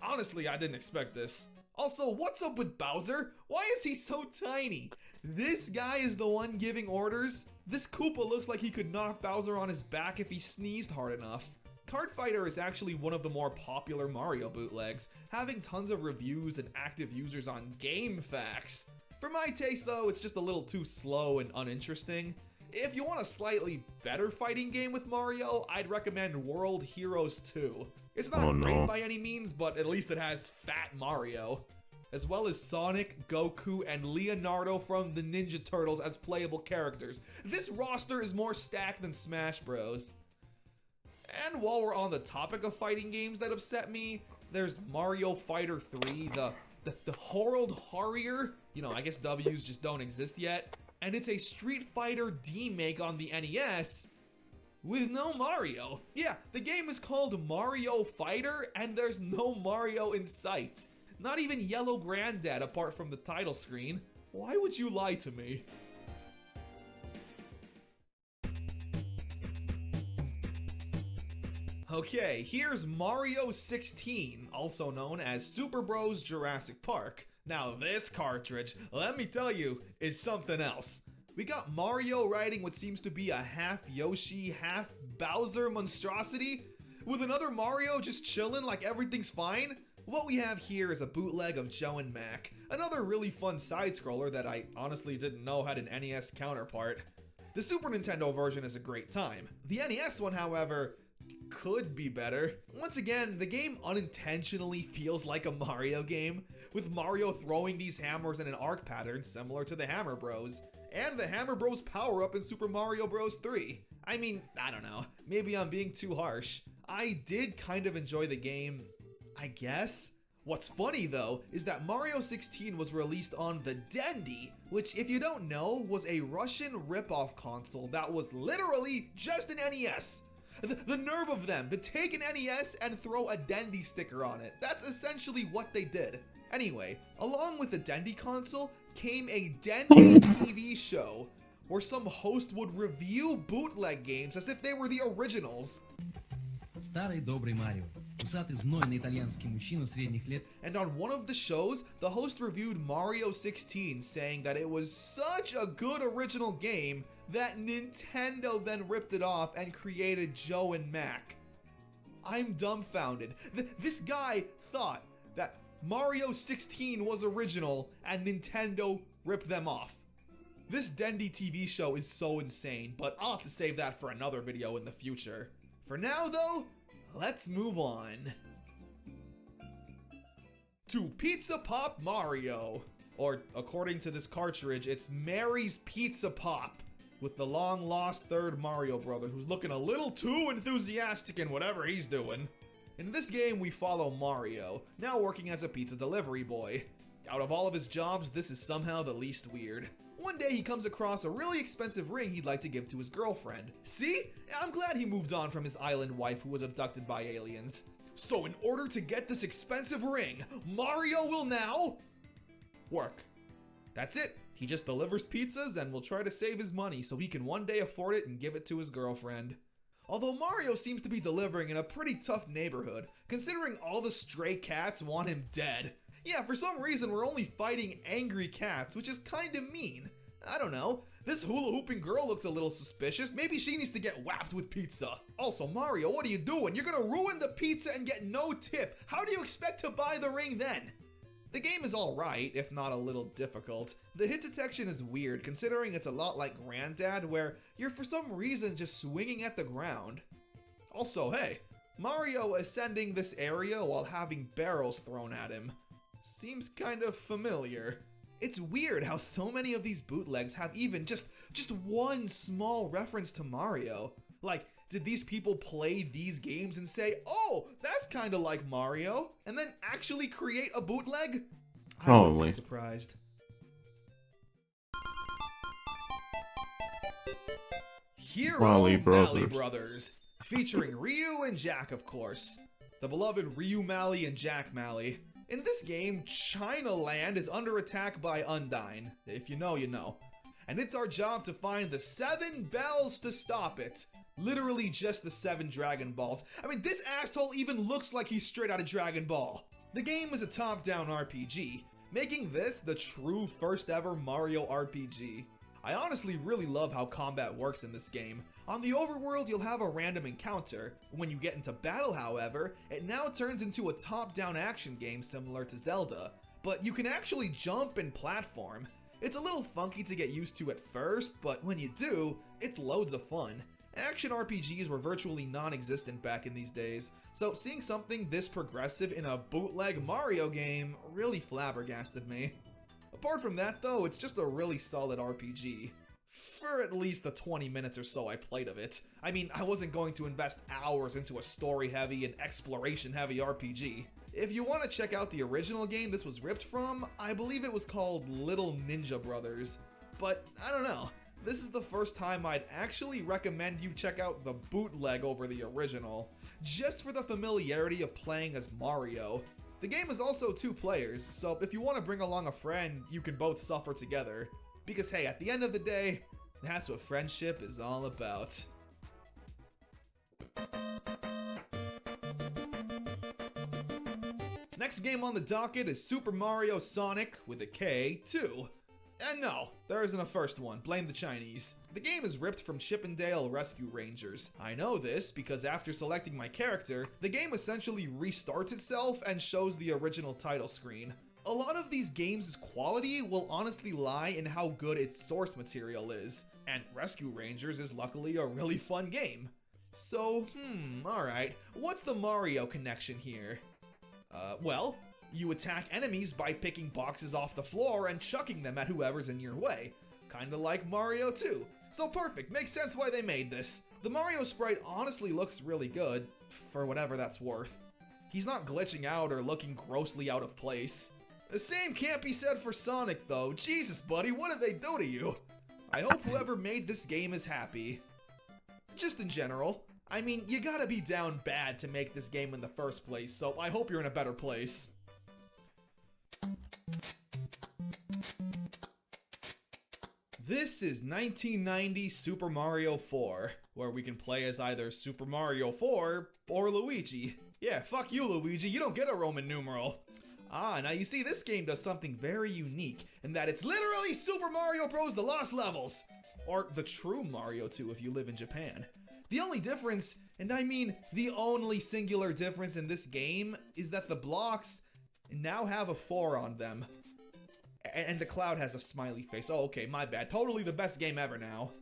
Honestly, I didn't expect this. Also, what's up with Bowser? Why is he so tiny? This guy is the one giving orders? This Koopa looks like he could knock Bowser on his back if he sneezed hard enough. Kart Fighter is actually one of the more popular Mario bootlegs, having tons of reviews and active users on GameFAQs. For my taste though, it's just a little too slow and uninteresting. If you want a slightly better fighting game with Mario, I'd recommend World Heroes 2. It's not great by any means, but at least it has Fat Mario, as well as Sonic, Goku, and Leonardo from the Ninja Turtles as playable characters. This roster is more stacked than Smash Bros. And while we're on the topic of fighting games that upset me, there's Mario Fighter 3, the Harold Harrier. You know, I guess W's just don't exist yet. And it's a Street Fighter D-make on the NES with no Mario. Yeah, the game is called Mario Fighter and there's no Mario in sight. Not even Yellow Granddad apart from the title screen. Why would you lie to me? Okay, here's Mario 16, also known as Super Bros. Jurassic Park. Now this cartridge, let me tell you, is something else. We got Mario riding what seems to be a half Yoshi, half Bowser monstrosity, with another Mario just chilling like everything's fine. What we have here is a bootleg of Joe and Mac, another really fun side-scroller that I honestly didn't know had an NES counterpart. The Super Nintendo version is a great time. The NES one, however, could be better. Once again, the game unintentionally feels like a Mario game, with Mario throwing these hammers in an arc pattern similar to the Hammer Bros, and the Hammer Bros power-up in Super Mario Bros. 3. I mean, I don't know, maybe I'm being too harsh. I did kind of enjoy the game, I guess. What's funny though, is that Mario 16 was released on the Dendy, which if you don't know, was a Russian rip-off console that was literally just an NES. The nerve of them to take an NES and throw a Dendy sticker on it. That's essentially what they did. Anyway, along with the Dendy console came a Dendy TV show where some host would review bootleg games as if they were the originals. Старый добрый Марио. Усатый знойный итальянский мужчина средних лет. And on one of the shows, the host reviewed Mario 16, saying that it was such a good original game that Nintendo then ripped it off and created Joe and Mac. I'm dumbfounded. This guy thought that Mario 16 was original and Nintendo ripped them off. This Dendy TV show is so insane, but I'll have to save that for another video in the future. For now though, let's move on to Pizza Pop Mario. Or according to this cartridge, it's Mary's Pizza Pop, with the long-lost third Mario brother who's looking a little too enthusiastic in whatever he's doing. In this game, we follow Mario, now working as a pizza delivery boy. Out of all of his jobs, this is somehow the least weird. One day he comes across a really expensive ring he'd like to give to his girlfriend. See? I'm glad he moved on from his island wife who was abducted by aliens. So in order to get this expensive ring, Mario will now work. That's it. He just delivers pizzas and will try to save his money so he can one day afford it and give it to his girlfriend. Although Mario seems to be delivering in a pretty tough neighborhood, considering all the stray cats want him dead. Yeah, for some reason we're only fighting angry cats, which is kinda mean. I don't know. This hula hooping girl looks a little suspicious. Maybe she needs to get whapped with pizza. Also, Mario, what are you doing? You're gonna ruin the pizza and get no tip. How do you expect to buy the ring then? The game is alright, if not a little difficult. The hit detection is weird, considering it's a lot like Granddad, where you're for some reason just swinging at the ground. Also, hey, Mario ascending this area while having barrels thrown at him. Seems kind of familiar. It's weird how so many of these bootlegs have even just one small reference to Mario. Like, did these people play these games and say, oh, that's kind of like Mario, and then actually create a bootleg? I wouldn't be surprised. Hero Mally Brothers, featuring Ryu and Jack, of course. The beloved Ryu Mally and Jack Mally. In this game, China Land is under attack by Undyne. If you know, you know. And it's our job to find the 7 bells to stop it. Literally just the 7 Dragon Balls. I mean, this asshole even looks like he's straight out of Dragon Ball. The game is a top-down RPG, making this the true first ever Mario RPG. I honestly really love how combat works in this game. On the overworld, you'll have a random encounter. When you get into battle, however, it now turns into a top-down action game similar to Zelda. But you can actually jump and platform. It's a little funky to get used to at first, but when you do, it's loads of fun. Action RPGs were virtually non-existent back in these days, so seeing something this progressive in a bootleg Mario game really flabbergasted me. Apart from that though, it's just a really solid RPG. For at least the 20 minutes or so I played of it. I mean, I wasn't going to invest hours into a story-heavy and exploration-heavy RPG. If you want to check out the original game this was ripped from, I believe it was called Little Ninja Brothers. But, I don't know. This is the first time I'd actually recommend you check out the bootleg over the original, just for the familiarity of playing as Mario. The game is also 2 players, so if you want to bring along a friend, you can both suffer together. Because hey, at the end of the day, that's what friendship is all about. Next game on the docket is Super Mario Sonic, with a K, 2. And no, there isn't a first one, blame the Chinese. The game is ripped from Chip 'n Dale Rescue Rangers. I know this because after selecting my character, the game essentially restarts itself and shows the original title screen. A lot of these games' quality will honestly lie in how good its source material is, and Rescue Rangers is luckily a really fun game. So, alright, what's the Mario connection here? Well, you attack enemies by picking boxes off the floor and chucking them at whoever's in your way. Kinda like Mario 2. So perfect, makes sense why they made this. The Mario sprite honestly looks really good, for whatever that's worth. He's not glitching out or looking grossly out of place. The same can't be said for Sonic though. Jesus buddy, what did they do to you? I hope whoever made this game is happy. Just in general. I mean, you gotta be down bad to make this game in the first place, so I hope you're in a better place. This is 1990 Super Mario 4, where we can play as either Super Mario 4 or Luigi. Yeah, fuck you Luigi, you don't get a Roman numeral. Now you see this game does something very unique, in that it's literally Super Mario Bros. The Lost Levels! Or the true Mario 2 if you live in Japan. The only difference, and I mean the only singular difference in this game, is that the blocks now have a 4 on them. And the cloud has a smiley face. Oh, okay, my bad. Totally the best game ever now.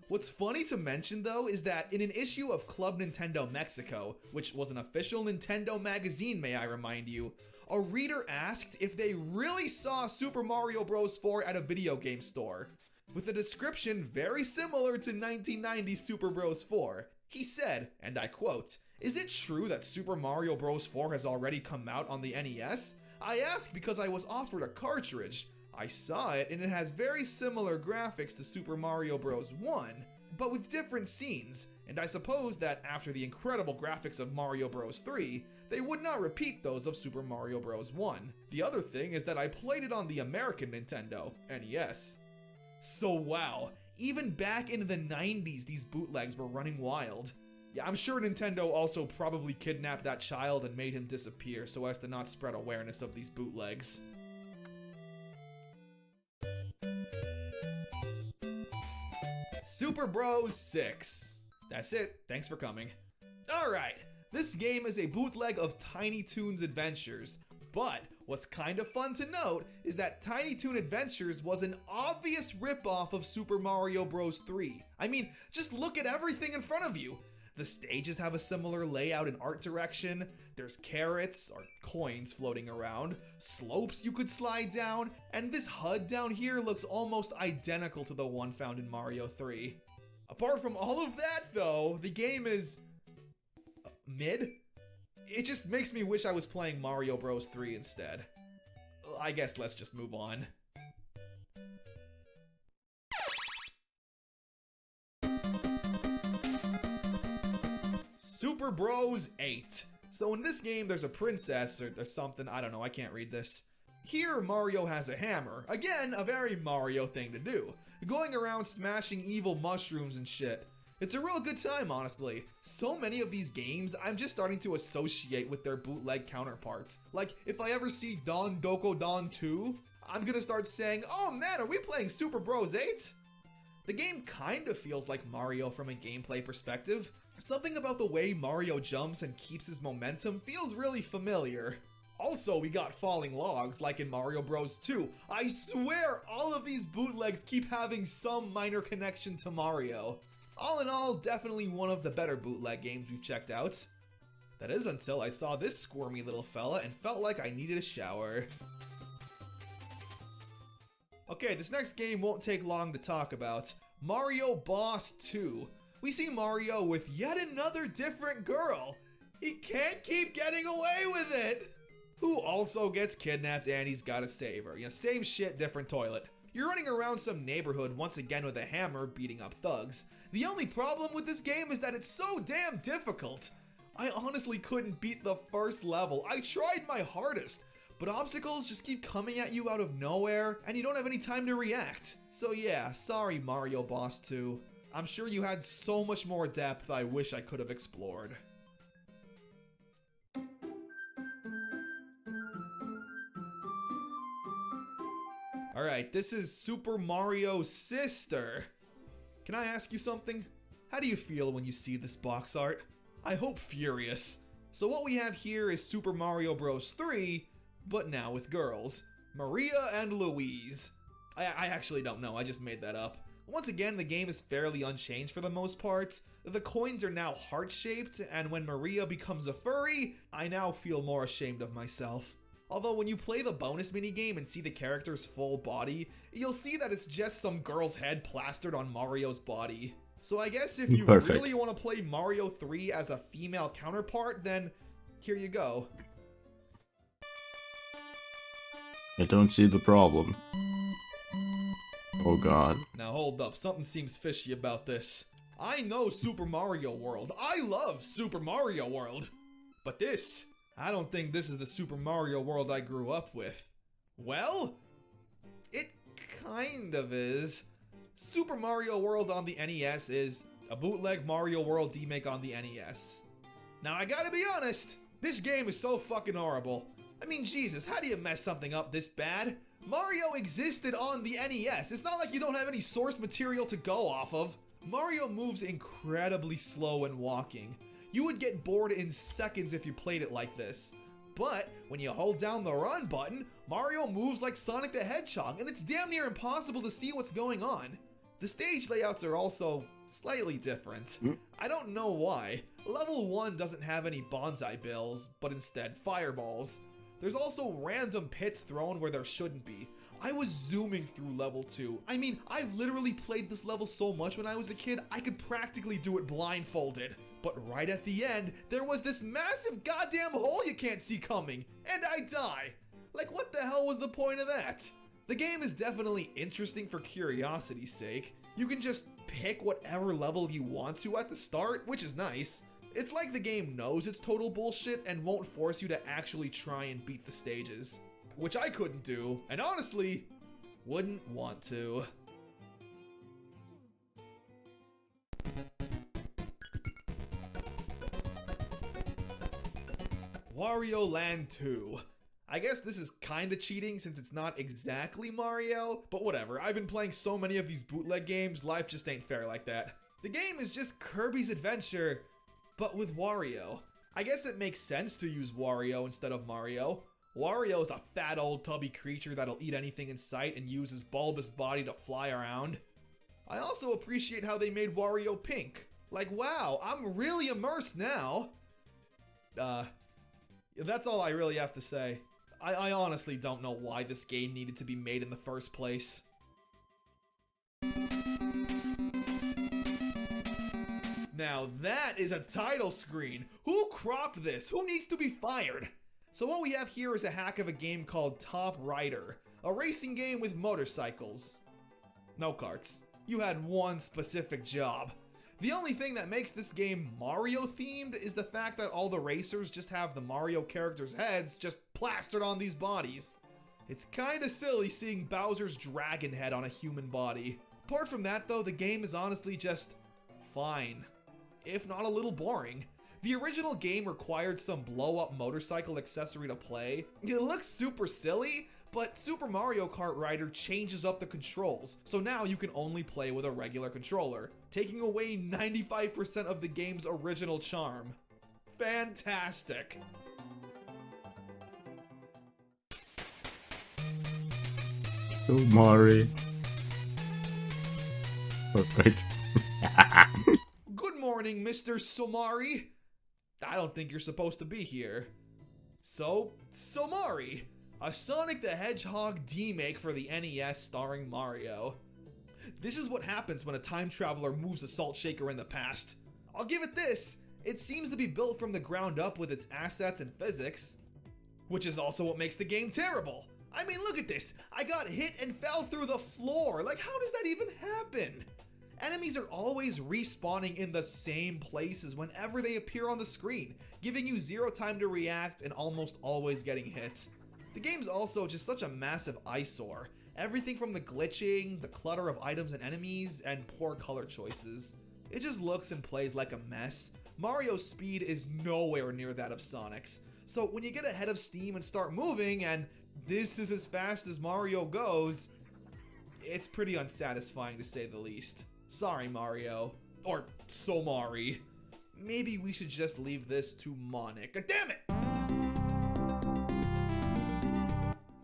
What's funny to mention, though, is that in an issue of Club Nintendo Mexico, which was an official Nintendo magazine, may I remind you, a reader asked if they really saw Super Mario Bros. 4 at a video game store, with a description very similar to 1990 Super Bros. 4. He said, and I quote, "Is it true that Super Mario Bros. 4 has already come out on the NES? I asked because I was offered a cartridge. I saw it and it has very similar graphics to Super Mario Bros. 1, but with different scenes, and I suppose that after the incredible graphics of Mario Bros. 3, they would not repeat those of Super Mario Bros. 1. The other thing is that I played it on the American Nintendo, NES. So wow, even back in the 90s these bootlegs were running wild. Yeah, I'm sure Nintendo also probably kidnapped that child and made him disappear so as to not spread awareness of these bootlegs. Super Bros 6. That's it, thanks for coming. Alright, this game is a bootleg of Tiny Toons Adventures, but what's kind of fun to note is that Tiny Toon Adventures was an obvious ripoff of Super Mario Bros. 3. I mean, just look at everything in front of you. The stages have a similar layout and art direction, there's carrots, or coins, floating around, slopes you could slide down, and this HUD down here looks almost identical to the one found in Mario 3. Apart from all of that, though, the game is... mid? It just makes me wish I was playing Mario Bros. 3 instead. I guess let's just move on. Super Bros 8. So in this game there's a princess or there's something, I don't know, I can't read this. Here Mario has a hammer. Again, a very Mario thing to do. Going around smashing evil mushrooms and shit. It's a real good time, honestly. So many of these games I'm just starting to associate with their bootleg counterparts. Like, if I ever see Don Doko Don 2, I'm gonna start saying, oh man, are we playing Super Bros 8? The game kind of feels like Mario from a gameplay perspective. Something about the way Mario jumps and keeps his momentum feels really familiar. Also, we got falling logs like in Mario Bros. 2. I swear all of these bootlegs keep having some minor connection to Mario. All in all, definitely one of the better bootleg games we've checked out. That is until I saw this squirmy little fella and felt like I needed a shower. Okay, this next game won't take long to talk about. Mario Boss 2. We see Mario with yet another different girl. He can't keep getting away with it. Who also gets kidnapped and he's gotta save her. You know, same shit, different toilet. You're running around some neighborhood once again with a hammer beating up thugs. The only problem with this game is that it's so damn difficult. I honestly couldn't beat the first level. I tried my hardest, but obstacles just keep coming at you out of nowhere and you don't have any time to react. So yeah, sorry Mario Boss 2. I'm sure you had so much more depth I wish I could have explored. Alright, this is Super Mario's sister. Can I ask you something? How do you feel when you see this box art? I hope furious. So what we have here is Super Mario Bros. 3, but now with girls. Maria and Louise. I actually don't know, I just made that up. Once again, the game is fairly unchanged for the most part. The coins are now heart-shaped, and when Maria becomes a furry, I now feel more ashamed of myself. Although when you play the bonus minigame and see the character's full body, you'll see that it's just some girl's head plastered on Mario's body. So I guess if you really want to play Mario 3 as a female counterpart, then here you go. I don't see the problem. Oh god. Now hold up, something seems fishy about this. I know Super Mario World. I love Super Mario World. But this, I don't think this is the Super Mario World I grew up with. Well, it kind of is. Super Mario World on the NES is a bootleg Mario World remake on the NES. Now I gotta be honest, this game is so fucking horrible. I mean, Jesus, how do you mess something up this bad? Mario existed on the NES. It's not like you don't have any source material to go off of. Mario moves incredibly slow when walking. You would get bored in seconds if you played it like this. But when you hold down the run button, Mario moves like Sonic the Hedgehog, and it's damn near impossible to see what's going on. The stage layouts are also slightly different. I don't know why. Level 1 doesn't have any bonsai bills, but instead fireballs. There's also random pits thrown where there shouldn't be. I was zooming through level 2. I mean, I've literally played this level so much when I was a kid, I could practically do it blindfolded. But right at the end, there was this massive goddamn hole you can't see coming, and I die. Like, what the hell was the point of that? The game is definitely interesting for curiosity's sake. You can just pick whatever level you want to at the start, which is nice. It's like the game knows it's total bullshit and won't force you to actually try and beat the stages. Which I couldn't do, and honestly, wouldn't want to. Wario Land 2. I guess this is kinda cheating since it's not exactly Mario, but whatever. I've been playing so many of these bootleg games, life just ain't fair like that. The game is just Kirby's Adventure, but with Wario. I guess it makes sense to use Wario instead of Mario. Wario is a fat old tubby creature that'll eat anything in sight and use his bulbous body to fly around. I also appreciate how they made Wario pink. Like, wow, I'm really immersed now. That's all I really have to say. I honestly don't know why this game needed to be made in the first place. Now that is a title screen. Who cropped this? Who needs to be fired? So what we have here is a hack of a game called Top Rider, a racing game with motorcycles. No carts. You had one specific job. The only thing that makes this game Mario themed is the fact that all the racers just have the Mario characters' heads just plastered on these bodies. It's kinda silly seeing Bowser's dragon head on a human body. Apart from that though, the game is honestly just fine, if not a little boring. The original game required some blow-up motorcycle accessory to play. It looks super silly, but Super Mario Kart Rider changes up the controls, so now you can only play with a regular controller, taking away 95% of the game's original charm. Fantastic! Mari. Perfect. Good morning, Mr. Somari. I don't think you're supposed to be here. So, Somari, a Sonic the Hedgehog remake for the NES starring Mario. This is what happens when a time traveler moves a salt shaker in the past. I'll give it this, it seems to be built from the ground up with its assets and physics. Which is also what makes the game terrible. I mean, look at this, I got hit and fell through the floor, like how does that even happen? Enemies are always respawning in the same places whenever they appear on the screen, giving you zero time to react and almost always getting hit. The game's also just such a massive eyesore. Everything from the glitching, the clutter of items and enemies, and poor color choices. It just looks and plays like a mess. Mario's speed is nowhere near that of Sonic's. So when you get ahead of steam and start moving, and this is as fast as Mario goes, it's pretty unsatisfying to say the least. Sorry, Mario. Or Somari. Maybe we should just leave this to Monica. Damn it!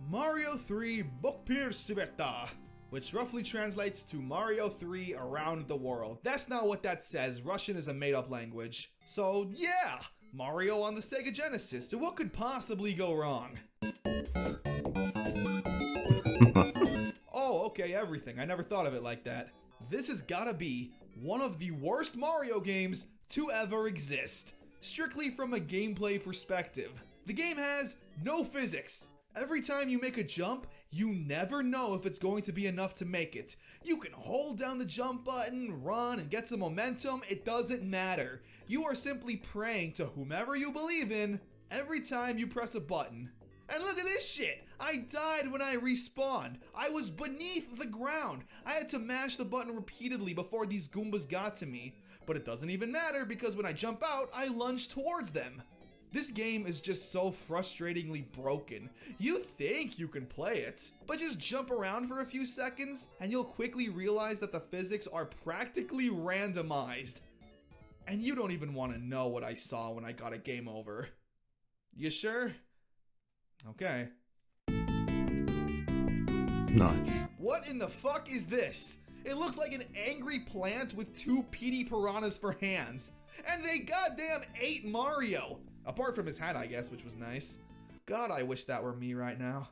Mario 3 Bokpir Sibeta, which roughly translates to Mario 3 Around the World. That's not what that says. Russian is a made-up language. So yeah, Mario on the Sega Genesis. So what could possibly go wrong? Oh, okay, everything. I never thought of it like that. This has gotta be one of the worst Mario games to ever exist, strictly from a gameplay perspective. The game has no physics. Every time you make a jump, you never know if it's going to be enough to make it. You can hold down the jump button, run, and get some momentum, it doesn't matter. You are simply praying to whomever you believe in every time you press a button. And look at this shit! I died when I respawned. I was beneath the ground. I had to mash the button repeatedly before these Goombas got to me. But it doesn't even matter because when I jump out, I lunge towards them. This game is just so frustratingly broken. You think you can play it, but just jump around for a few seconds and you'll quickly realize that the physics are practically randomized. And you don't even want to know what I saw when I got a game over. You sure? Okay. Nice. What in the fuck is this? It looks like an angry plant with two PD piranhas for hands. And they goddamn ate Mario. Apart from his hat, I guess, which was nice. God, I wish that were me right now.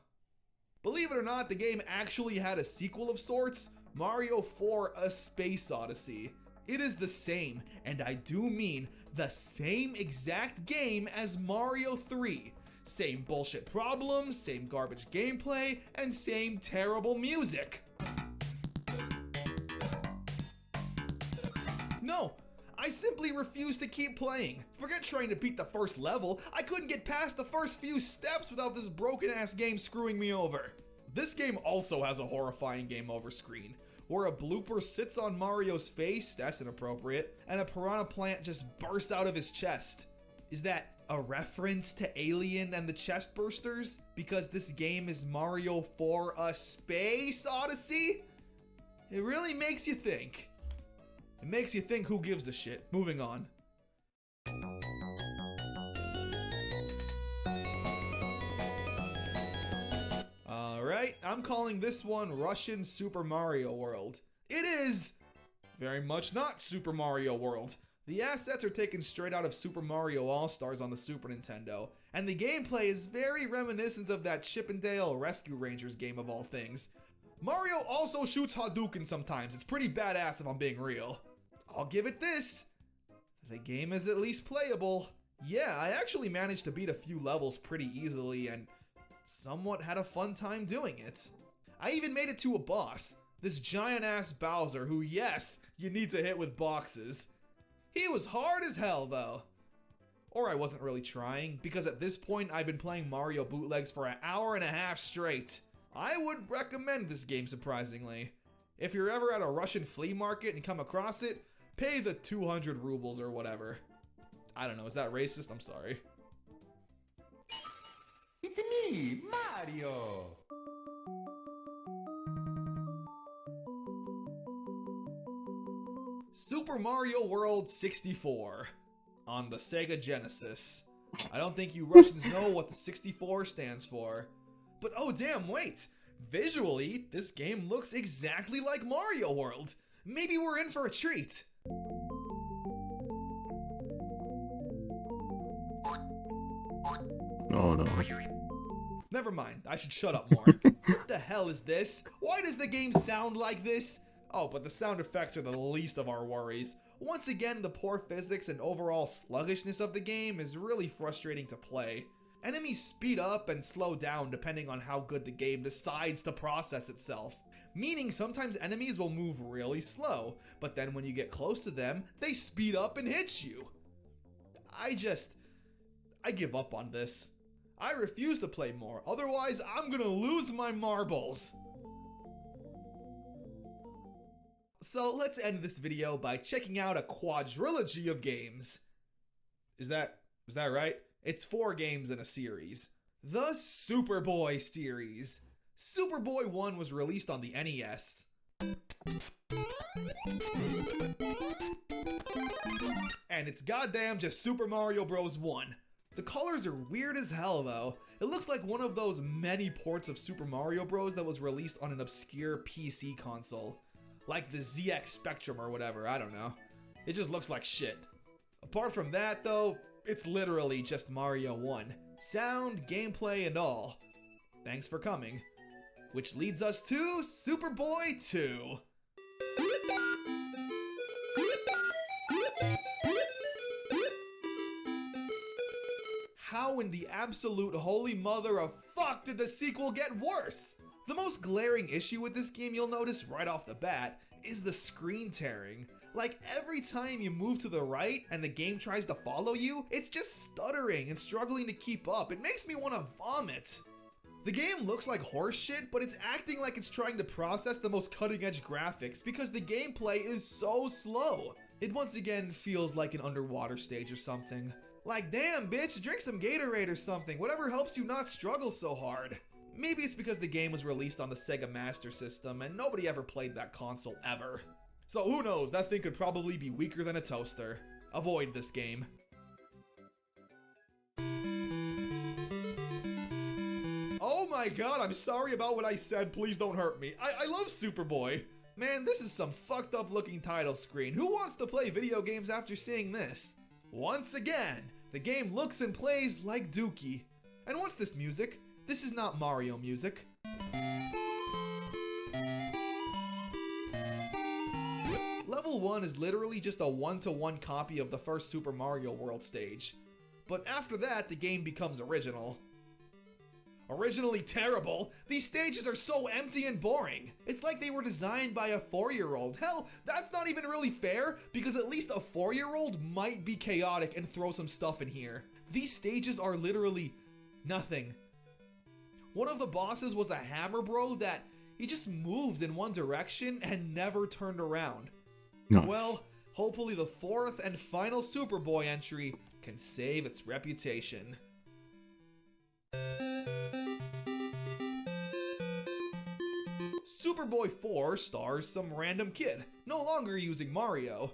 Believe it or not, the game actually had a sequel of sorts, Mario 4: A Space Odyssey. It is the same, and I do mean the same exact game as Mario 3. Same bullshit problems, same garbage gameplay, and same terrible music. No, I simply refuse to keep playing. Forget trying to beat the first level, I couldn't get past the first few steps without this broken ass game screwing me over. This game also has a horrifying game over screen, where a blooper sits on Mario's face, that's inappropriate, and a piranha plant just bursts out of his chest. Is that a reference to Alien and the Chest Bursters? Because this game is Mario 4 A Space Odyssey? It really makes you think. It makes you think who gives a shit. Moving on. Alright, I'm calling this one Russian Super Mario World. It is very much not Super Mario World. The assets are taken straight out of Super Mario All-Stars on the Super Nintendo, and the gameplay is very reminiscent of that Chip and Dale Rescue Rangers game of all things. Mario also shoots Hadouken sometimes. It's pretty badass if I'm being real. I'll give it this. The game is at least playable. Yeah, I actually managed to beat a few levels pretty easily and somewhat had a fun time doing it. I even made it to a boss, this giant ass Bowser who, yes, you need to hit with boxes. He was hard as hell though. Or I wasn't really trying, because at this point I've been playing Mario bootlegs for an hour and a half straight. I would recommend this game surprisingly. If you're ever at a Russian flea market and come across it, pay the 200 rubles or whatever. I don't know, is that racist? I'm sorry. It's me, Mario! Super Mario World 64 on the Sega Genesis. I don't think you Russians know what the 64 stands for. But oh damn, wait! Visually, this game looks exactly like Mario World. Maybe we're in for a treat. Oh no. Never mind, I should shut up more. What the hell is this? Why does the game sound like this? Oh, but the sound effects are the least of our worries. Once again, the poor physics and overall sluggishness of the game is really frustrating to play. Enemies speed up and slow down depending on how good the game decides to process itself. Meaning sometimes enemies will move really slow, but then when you get close to them, they speed up and hit you. I give up on this. I refuse to play more, otherwise I'm gonna lose my marbles. So let's end this video by checking out a quadrilogy of games. Is that right? It's 4 games in a series. The Superboy series. Superboy 1 was released on the NES. And it's goddamn just Super Mario Bros. 1. The colors are weird as hell though. It looks like one of those many ports of Super Mario Bros. That was released on an obscure PC console. Like the ZX Spectrum or whatever, I don't know. It just looks like shit. Apart from that though, it's literally just Mario 1. Sound, gameplay, and all. Thanks for coming. Which leads us to Superboy 2. How in the absolute holy mother of fuck did the sequel get worse? The most glaring issue with this game you'll notice right off the bat is the screen tearing. Like every time you move to the right and the game tries to follow you, it's just stuttering and struggling to keep up. It makes me want to vomit. The game looks like horse shit, but it's acting like it's trying to process the most cutting edge graphics because the gameplay is so slow. It once again feels like an underwater stage or something. Like damn bitch, drink some Gatorade or something, whatever helps you not struggle so hard. Maybe it's because the game was released on the Sega Master System and nobody ever played that console ever. So who knows, that thing could probably be weaker than a toaster. Avoid this game. Oh my god, I'm sorry about what I said, please don't hurt me. I love Superboy. Man, this is some fucked up looking title screen. Who wants to play video games after seeing this? Once again, the game looks and plays like Dookie. And what's this music? This is not Mario music. Level 1 is literally just a one-to-one copy of the first Super Mario World stage. But after that, the game becomes original. Originally terrible, these stages are so empty and boring. It's like they were designed by a 4-year-old. Hell, that's not even really fair, because at least a 4-year-old might be chaotic and throw some stuff in here. These stages are literally nothing. One of the bosses was a hammer bro that he just moved in one direction and never turned around. Nice. Well, hopefully the 4th and final Superboy entry can save its reputation. Superboy 4 stars some random kid, no longer using Mario.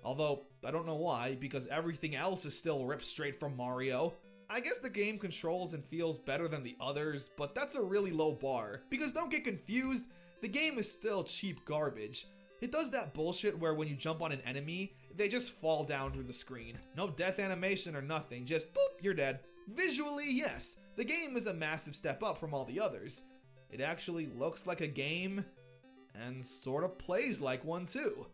Although, I don't know why, because everything else is still ripped straight from Mario. I guess the game controls and feels better than the others, but that's a really low bar. Because don't get confused, the game is still cheap garbage. It does that bullshit where when you jump on an enemy, they just fall down through the screen. No death animation or nothing, just boop, you're dead. Visually, yes, the game is a massive step up from all the others. It actually looks like a game, and sort of plays like one too.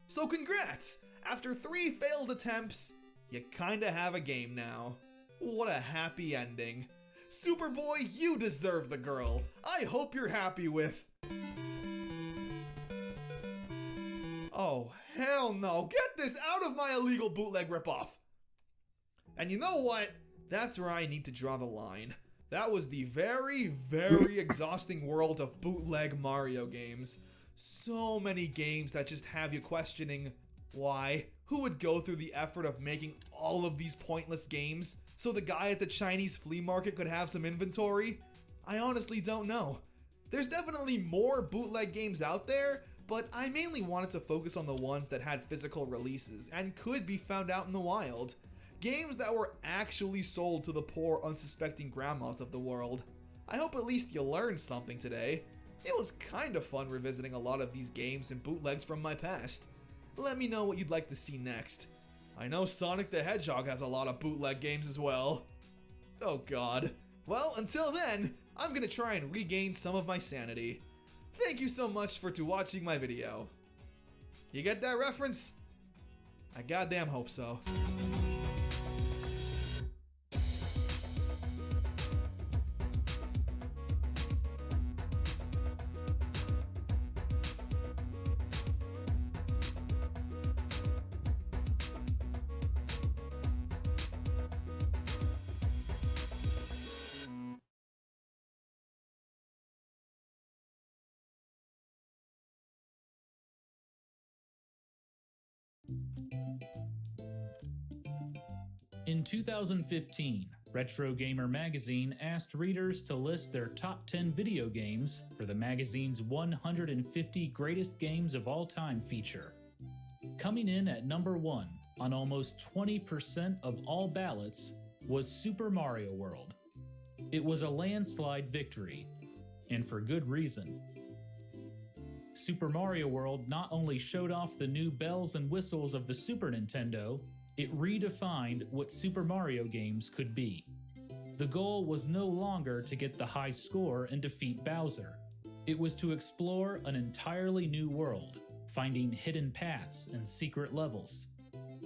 So congrats! After 3 failed attempts, you kinda have a game now. What a happy ending. Superboy, you deserve the girl. I hope you're happy with... Oh, hell no. Get this out of my illegal bootleg ripoff. And you know what? That's where I need to draw the line. That was the very, very exhausting world of bootleg Mario games. So many games that just have you questioning why. Who would go through the effort of making all of these pointless games so the guy at the Chinese flea market could have some inventory? I honestly don't know. There's definitely more bootleg games out there, but I mainly wanted to focus on the ones that had physical releases and could be found out in the wild. Games that were actually sold to the poor, unsuspecting grandmas of the world. I hope at least you learned something today. It was kind of fun revisiting a lot of these games and bootlegs from my past. Let me know what you'd like to see next. I know Sonic the Hedgehog has a lot of bootleg games as well. Oh god. Well, until then, I'm gonna try and regain some of my sanity. Thank you so much for watching my video. You get that reference? I goddamn hope so. In 2015, Retro Gamer magazine asked readers to list their top 10 video games for the magazine's 150 Greatest Games of All Time feature. Coming in at number 1 on almost 20% of all ballots was Super Mario World. It was a landslide victory, and for good reason. Super Mario World not only showed off the new bells and whistles of the Super Nintendo, it redefined what Super Mario games could be. The goal was no longer to get the high score and defeat Bowser. It was to explore an entirely new world, finding hidden paths and secret levels.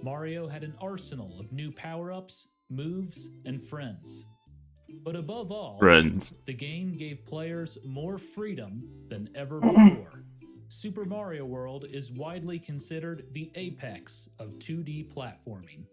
Mario had an arsenal of new power-ups, moves, and friends. But above all, the game gave players more freedom than ever before. Super Mario World is widely considered the apex of 2D platforming.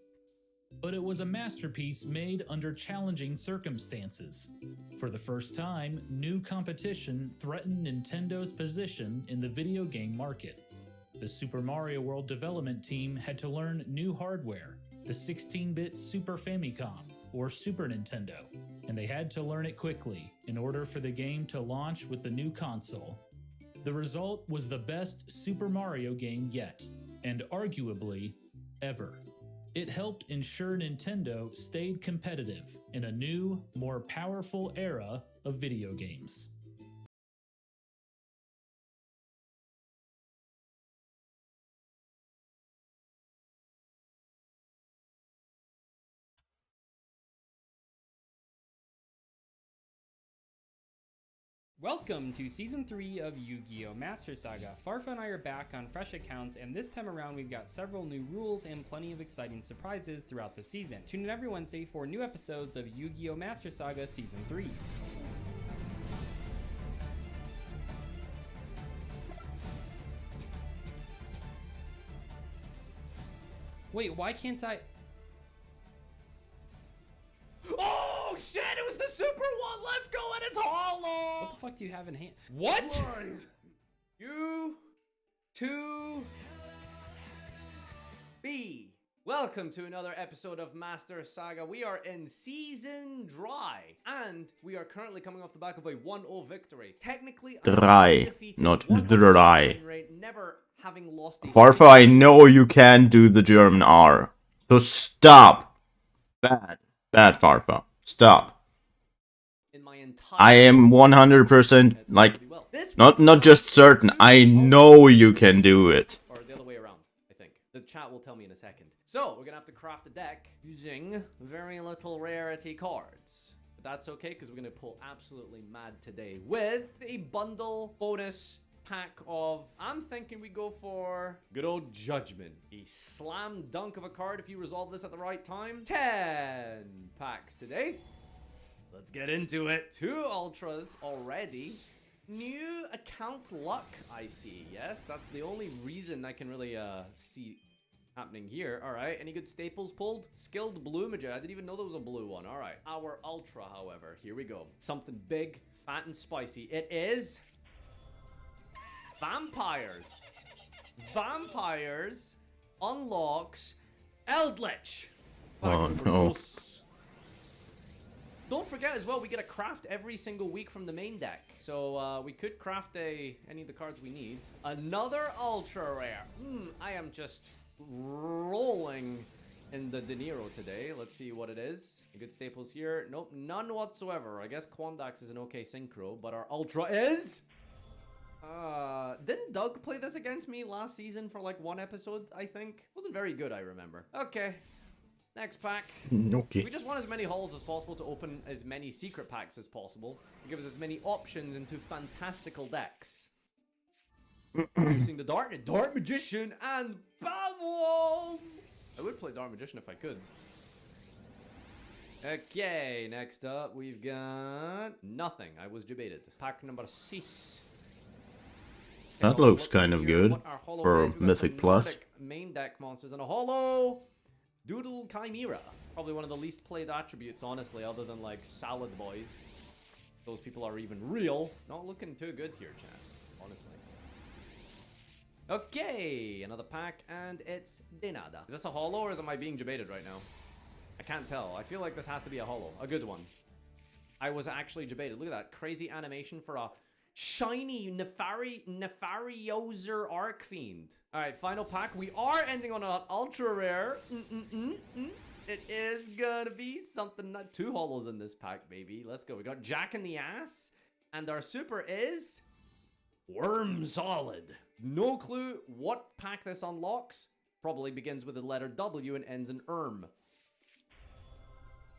But it was a masterpiece made under challenging circumstances. For the first time, new competition threatened Nintendo's position in the video game market. The Super Mario World development team had to learn new hardware, the 16-bit Super Famicom, or Super Nintendo, and they had to learn it quickly in order for the game to launch with the new console. The result was the best Super Mario game yet, and arguably, ever. It helped ensure Nintendo stayed competitive in a new, more powerful era of video games. Welcome to Season 3 of Yu-Gi-Oh! Master Saga. Farfa and I are back on fresh accounts, and this time around we've got several new rules and plenty of exciting surprises throughout the season. Tune in every Wednesday for new episodes of Yu-Gi-Oh! Master Saga Season 3. Wait, why can't I... Oh shit, it was the super one! Let's go, and it's hollow! What the fuck do you have in hand? What? U2B. Welcome to another episode of Master Saga. We are in Season Dry, and we are currently coming off the back of a 1-0 victory. Technically, Dry, not dry. Never having lost a Farfa, I know you can do the German R. So stop. Bad, Farfa. Stop. in my entire I am 100% like, not just certain. I know you can do it. Or the other way around, I think. The chat will tell me in a second. So, we're gonna have to craft a deck using very little rarity cards. But that's okay, because we're gonna pull absolutely mad today with a bundle bonus pack of... I'm thinking we go for good old Judgment. A slam dunk of a card if you resolve this at the right time. 10 packs today. Let's get into it. 2 ultras already. New account luck, I see. Yes, that's the only reason I can really see happening here. All right, any good staples pulled? Skilled blue magician. I didn't even know there was a blue one. All right, our ultra, however, here we go. Something big, fat, and spicy. It is vampires. Vampires unlocks Eldritch. Oh no. Don't forget as well, we get a craft every single week from the main deck. So we could craft any of the cards we need. Another ultra rare. I am just rolling in the De Niro today. Let's see what it is. Good staples here. Nope, none whatsoever. I guess Quandax is an okay synchro, but our ultra is... didn't Doug play this against me last season for like 1 episode, I think? Wasn't very good, I remember. Okay. Next pack. Okay. We just want as many holes as possible to open as many secret packs as possible. It gives us as many options into fantastical decks. Using the Dart Magician and Balwolf! I would play Dart Magician if I could. Okay, next up we've got nothing. I was debated. Pack number 6. That looks kind of good for Mythic Plus. Main deck monsters and a holo Doodle Chimera. Probably one of the least played attributes, honestly, other than like Salad Boys. Those people are even real. Not looking too good here, chat. Honestly. Okay, another pack, and it's de nada. Is this a holo or am I being debated right now? I can't tell. I feel like this has to be a holo. A good one. I was actually debated. Look at that crazy animation for a shiny Nefariozer Arc Fiend. Alright, final pack. We are ending on an ultra rare. It is gonna be something. 2 holos in this pack, baby. Let's go. We got Jack in the Ass. And our super is Worm Solid. No clue what pack this unlocks. Probably begins with the letter W and ends in erm.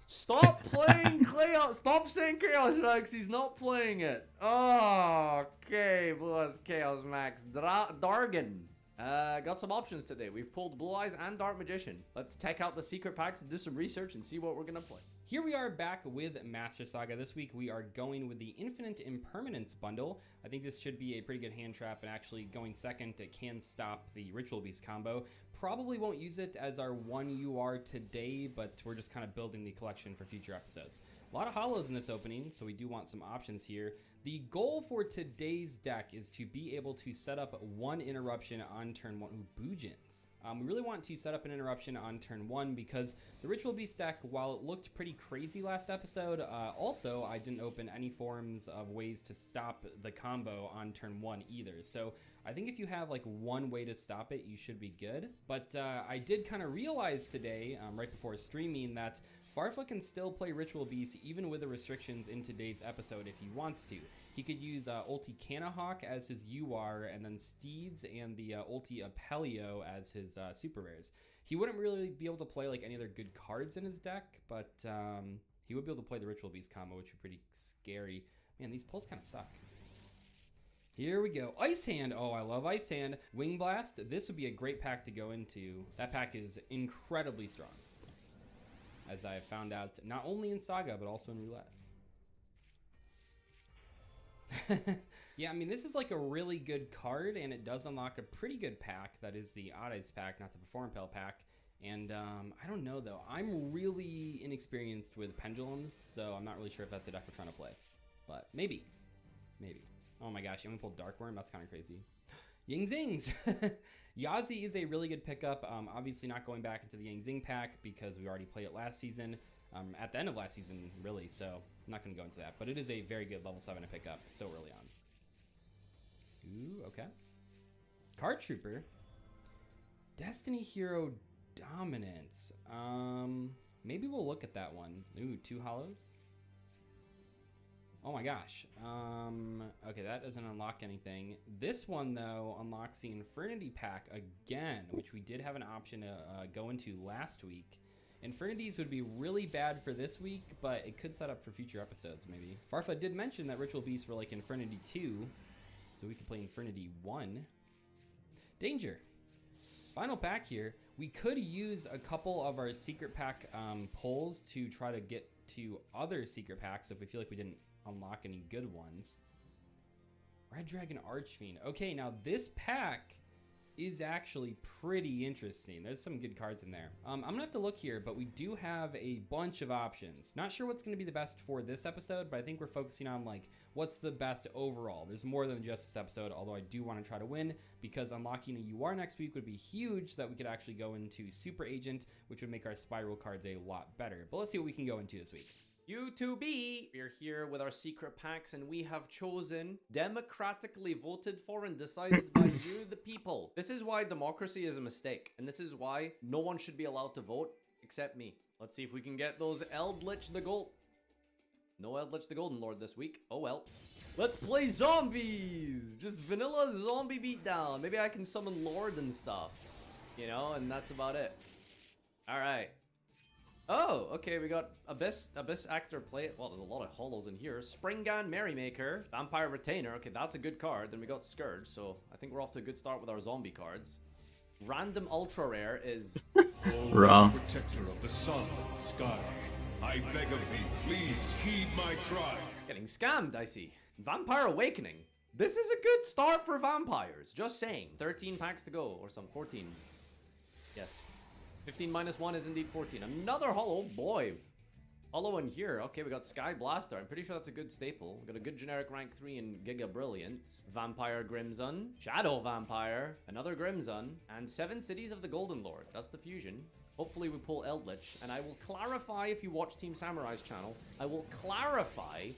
Stop playing Chaos. Stop saying Chaos Max. He's not playing it. Oh, okay. Blue Eyes Chaos Max. Dargan. Got some options today. We've pulled Blue Eyes and Dart Magician. Let's check out the secret packs and do some research and see what we're going to play. Here we are back with Master Saga. This week we are going with the Infinite Impermanence bundle. I think this should be a pretty good hand trap, and actually going second, it can stop the Ritual Beast combo. Probably won't use it as our 1 UR today, but we're just kind of building the collection for future episodes. A lot of holos in this opening, so we do want some options here. The goal for today's deck is to be able to set up 1 interruption on turn 1. Ooh, Boojins. We really want to set up an interruption on turn 1 because the Ritual Beast deck, while it looked pretty crazy last episode, also I didn't open any forms of ways to stop the combo on turn 1 either. So I think if you have like 1 way to stop it, you should be good. But I did kind of realize today, right before streaming, that Farfa can still play Ritual Beast even with the restrictions in today's episode if he wants to. He could use Ulti Canahawk as his UR, and then Steeds and the Ulti Apelio as his super rares. He wouldn't really be able to play like any other good cards in his deck, but he would be able to play the Ritual Beast combo, which would be pretty scary. Man, these pulls kind of suck. Here we go. Ice Hand. Oh, I love Ice Hand. Wing Blast. This would be a great pack to go into. That pack is incredibly strong, as I have found out not only in Saga, but also in Roulette. Yeah, I mean, this is like a really good card, and it does unlock a pretty good pack. That is the Odd Eyes pack, not the Perform Pel pack. And I don't know, though. I'm really inexperienced with Pendulums, so I'm not really sure if that's a deck we're trying to play. But maybe. Maybe. Oh my gosh, you only pulled Dark Worm? That's kind of crazy. Ying Zings! Yazi is a really good pickup. Obviously not going back into the Yang Zing pack because we already played it last season. At the end of last season, really, so I'm not going to go into that. But it is a very good level 7 to pick up so early on. Ooh, okay. Card Trooper. Destiny Hero Dominance. Maybe we'll look at that one. Ooh, 2 hollows. Oh my gosh. Okay, that doesn't unlock anything. This one, though, unlocks the Infernity pack again, which we did have an option to go into last week. Infernities would be really bad for this week, but it could set up for future episodes, maybe. Farfa did mention that Ritual Beasts were like Infernity 2, so we could play Infernity 1. Danger. Final pack here. We could use a couple of our secret pack pulls to try to get to other secret packs if we feel like we didn't unlock any good ones. Red Dragon Archfiend. Okay, now this pack is actually pretty interesting. There's some good cards in there. I'm gonna have to look here, but we do have a bunch of options. Not sure what's gonna be the best for this episode, but I think we're focusing on like what's the best overall. There's more than just this episode, although I do want to try to win because unlocking a UR next week would be huge so that we could actually go into Super Agent, which would make our Spiral cards a lot better. But let's see what we can go into this week. U2B, we're here with our secret packs, and we have chosen, democratically voted for and decided by you, the people. This is why democracy is a mistake, and this is why no one should be allowed to vote except me. Let's see if we can get those Eldritch the Gold. No Eldritch the Golden Lord this week. Oh well. Let's play zombies! Just vanilla zombie beatdown. Maybe I can summon Lord and stuff, you know, and that's about it. Alright. Oh, okay, we got Abyss Actor Plate. Well, there's a lot of hollows in here. Springgan Merrymaker, Vampire Retainer. Okay, that's a good card. Then we got Scourge, so I think we're off to a good start with our zombie cards. Random Ultra Rare is... Wrong. Protector of the sun and sky, I beg of thee, please heed my cry. Getting scammed, I see. Vampire Awakening. This is a good start for vampires, just saying. 13 packs to go, or some 14. Yes. 15 minus 1 is indeed 14. Another hollow, boy. Hollow in here. Okay, we got Sky Blaster. I'm pretty sure that's a good staple. We got a good generic rank 3 in Giga Brilliant. Vampire Grimsun. Shadow Vampire. Another Grimsun. And 7 Cities of the Golden Lord. That's the fusion. Hopefully we pull Eldritch. And I will clarify, if you watch Team Samurai's channel, I will clarify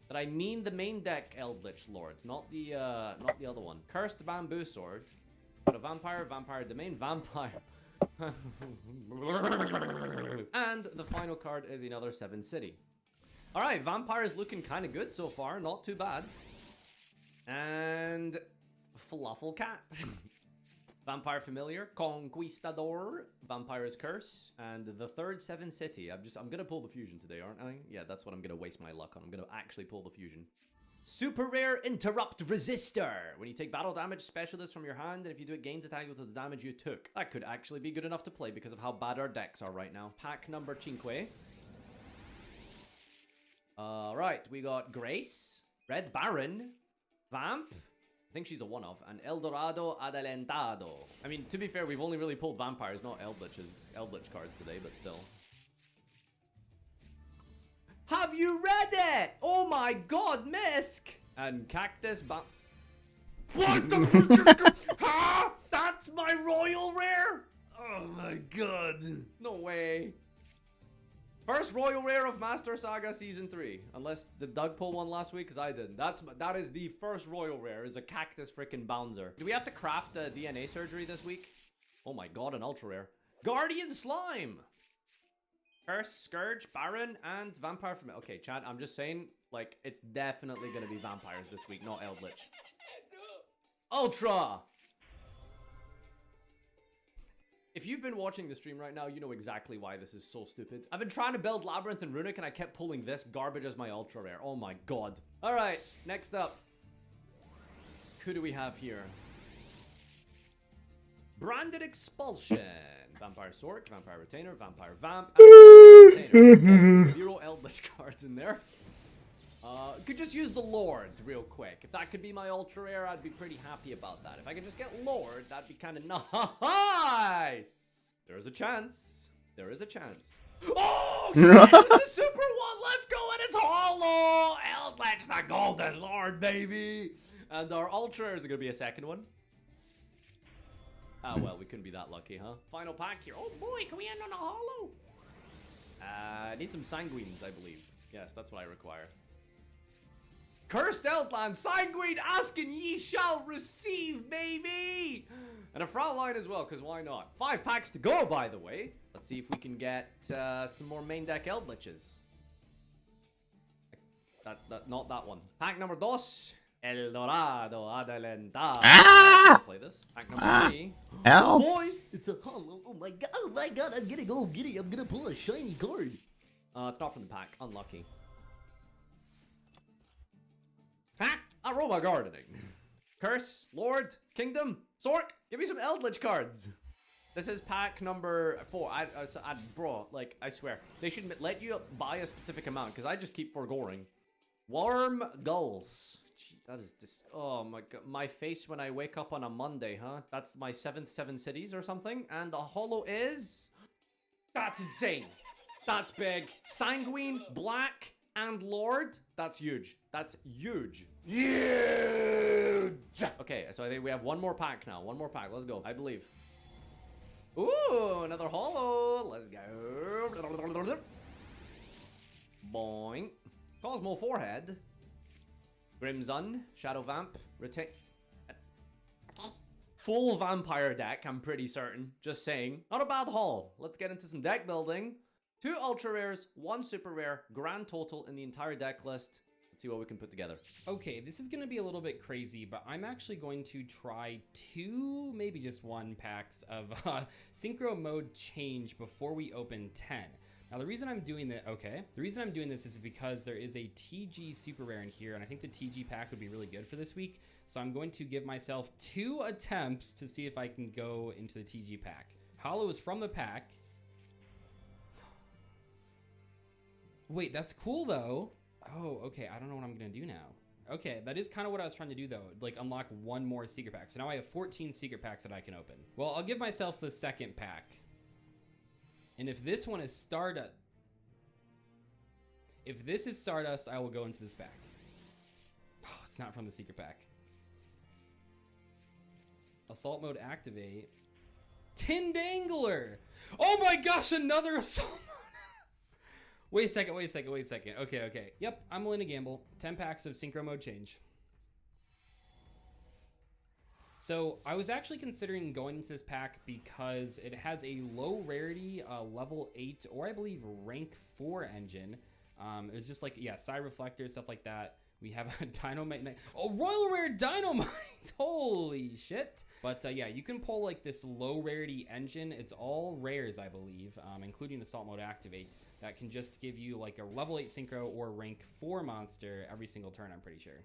that I mean the main deck Eldritch Lord, not the other one. Cursed Bamboo Sword. Got a Vampire, Vampire Domain, Vampire... And the final card is another 7 City. Alright, Vampire is looking kind of good so far, not too bad. And Fluffle Cat. Vampire Familiar, Conquistador, Vampire's Curse, and the third 7 City. I'm gonna pull the fusion today, aren't I? Yeah, that's what I'm gonna waste my luck on. I'm gonna actually pull the fusion. Super Rare Interrupt Resistor. When you take battle damage, special this from your hand, and if you do it, gains attack equal to the damage you took. That could actually be good enough to play because of how bad our decks are right now. Pack number 5. Alright, we got Grace, Red Baron, Vamp, I think she's a one-of, and Eldorado Adelantado. I mean, to be fair, we've only really pulled Vampires, not Eldritch cards today, but still. Have you read it? Oh my god, Misk! And Cactus What the frick? Huh? That's my royal rare? Oh my god. No way. First royal rare of Master Saga Season 3. Unless did Doug pull one last week? Because I didn't. That is the first royal rare, is a Cactus frickin' Bouncer. Do we have to craft a DNA surgery this week? Oh my god, an ultra rare. Guardian Slime! Curse, Scourge, Baron, and Vampire from... Okay, chat, I'm just saying, like, it's definitely gonna be vampires this week, not Eldritch. Ultra! If you've been watching the stream right now, you know exactly why this is so stupid. I've been trying to build Labyrinth and Runic, and I kept pulling this garbage as my ultra rare. Oh my god. Alright, next up. Who do we have here? Branded Expulsion. Vampire Sork, Vampire Retainer, Vampire Vamp, and Vampire Retainer. Okay, 0 Eldritch cards in there. Could just use the Lord real quick. If that could be my ultra rare, I'd be pretty happy about that. If I could just get Lord, that'd be kind of nice. There's a chance. There is a chance. Oh, shit, it was the super one. Let's go, and it's hollow. Eldritch, the Golden Lord, baby. And our ultra rares are going to be a second one. Ah, well, we couldn't be that lucky, huh? Final pack here. Oh, boy, can we end on a hollow? I need some Sanguines, I believe. Yes, that's what I require. Cursed Outland, Sanguine, asking ye shall receive, baby! And a Fraulein as well, because why not? 5 packs to go, by the way. Let's see if we can get some more main deck Eldritches. Not that one. Pack number 2. El Dorado Adelantado. Ah! Play this. Pack number 3. Help. Boy, it's a hollow. Oh my god, I'm getting all giddy. I'm gonna pull a shiny card. It's not from the pack. Unlucky. Pack Aroma Gardening. Curse, Lord, Kingdom, Sork, give me some Eldritch cards. This is pack number 4. Bro, like, I swear. They should let you buy a specific amount, because I just keep forgoing. Warm Gulls. Gee, that is oh my god. My face when I wake up on a Monday, huh? That's my 7th 7 cities or something. And the holo is... That's insane. That's big. Sanguine, Black, and Lord. That's huge. That's huge. Huge! Okay, so I think we have one more pack now. One more pack. Let's go. I believe. Ooh, another holo. Let's go. Boing. Cosmo Forehead. Grimsun. Shadow Vamp. Retain. Full vampire deck, I'm pretty certain. Just saying. Not a bad haul. Let's get into some deck building. 2 ultra rares, 1 super rare, grand total in the entire deck list. Let's see what we can put together. Okay, this is going to be a little bit crazy, but I'm actually going to try 2, maybe just 1 packs of Synchro Mode Change before we open 10. Now, the reason I'm doing that, the reason I'm doing this is because there is a TG super rare in here, and I think the TG pack would be really good for this week. So I'm going to give myself 2 attempts to see if I can go into the TG pack. Hollow is from the pack. Wait, that's cool though. Oh, okay, I don't know what I'm gonna do now. Okay, that is kind of what I was trying to do though, like unlock 1 more secret pack. So now I have 14 secret packs that I can open. Well, I'll give myself the second pack. And if this one is Stardust, I will go into this pack. Oh, it's not from the secret pack. Assault mode activate. Tin Dangler! Oh my gosh, another assault mode! Wait a second. Okay. Yep, I'm willing to gamble. 10 packs of Synchro Mode Change. So I was actually considering going into this pack because it has a low rarity, level 8, or I believe rank 4 engine. It's just like, yeah, Side Reflector, stuff like that. We have a Dynamite. Oh, Royal Rare Dynamite! Holy shit! But yeah, you can pull like this low rarity engine. It's all rares, I believe, including Assault Mode Activate. That can just give you like a level 8 synchro or rank 4 monster every single turn, I'm pretty sure.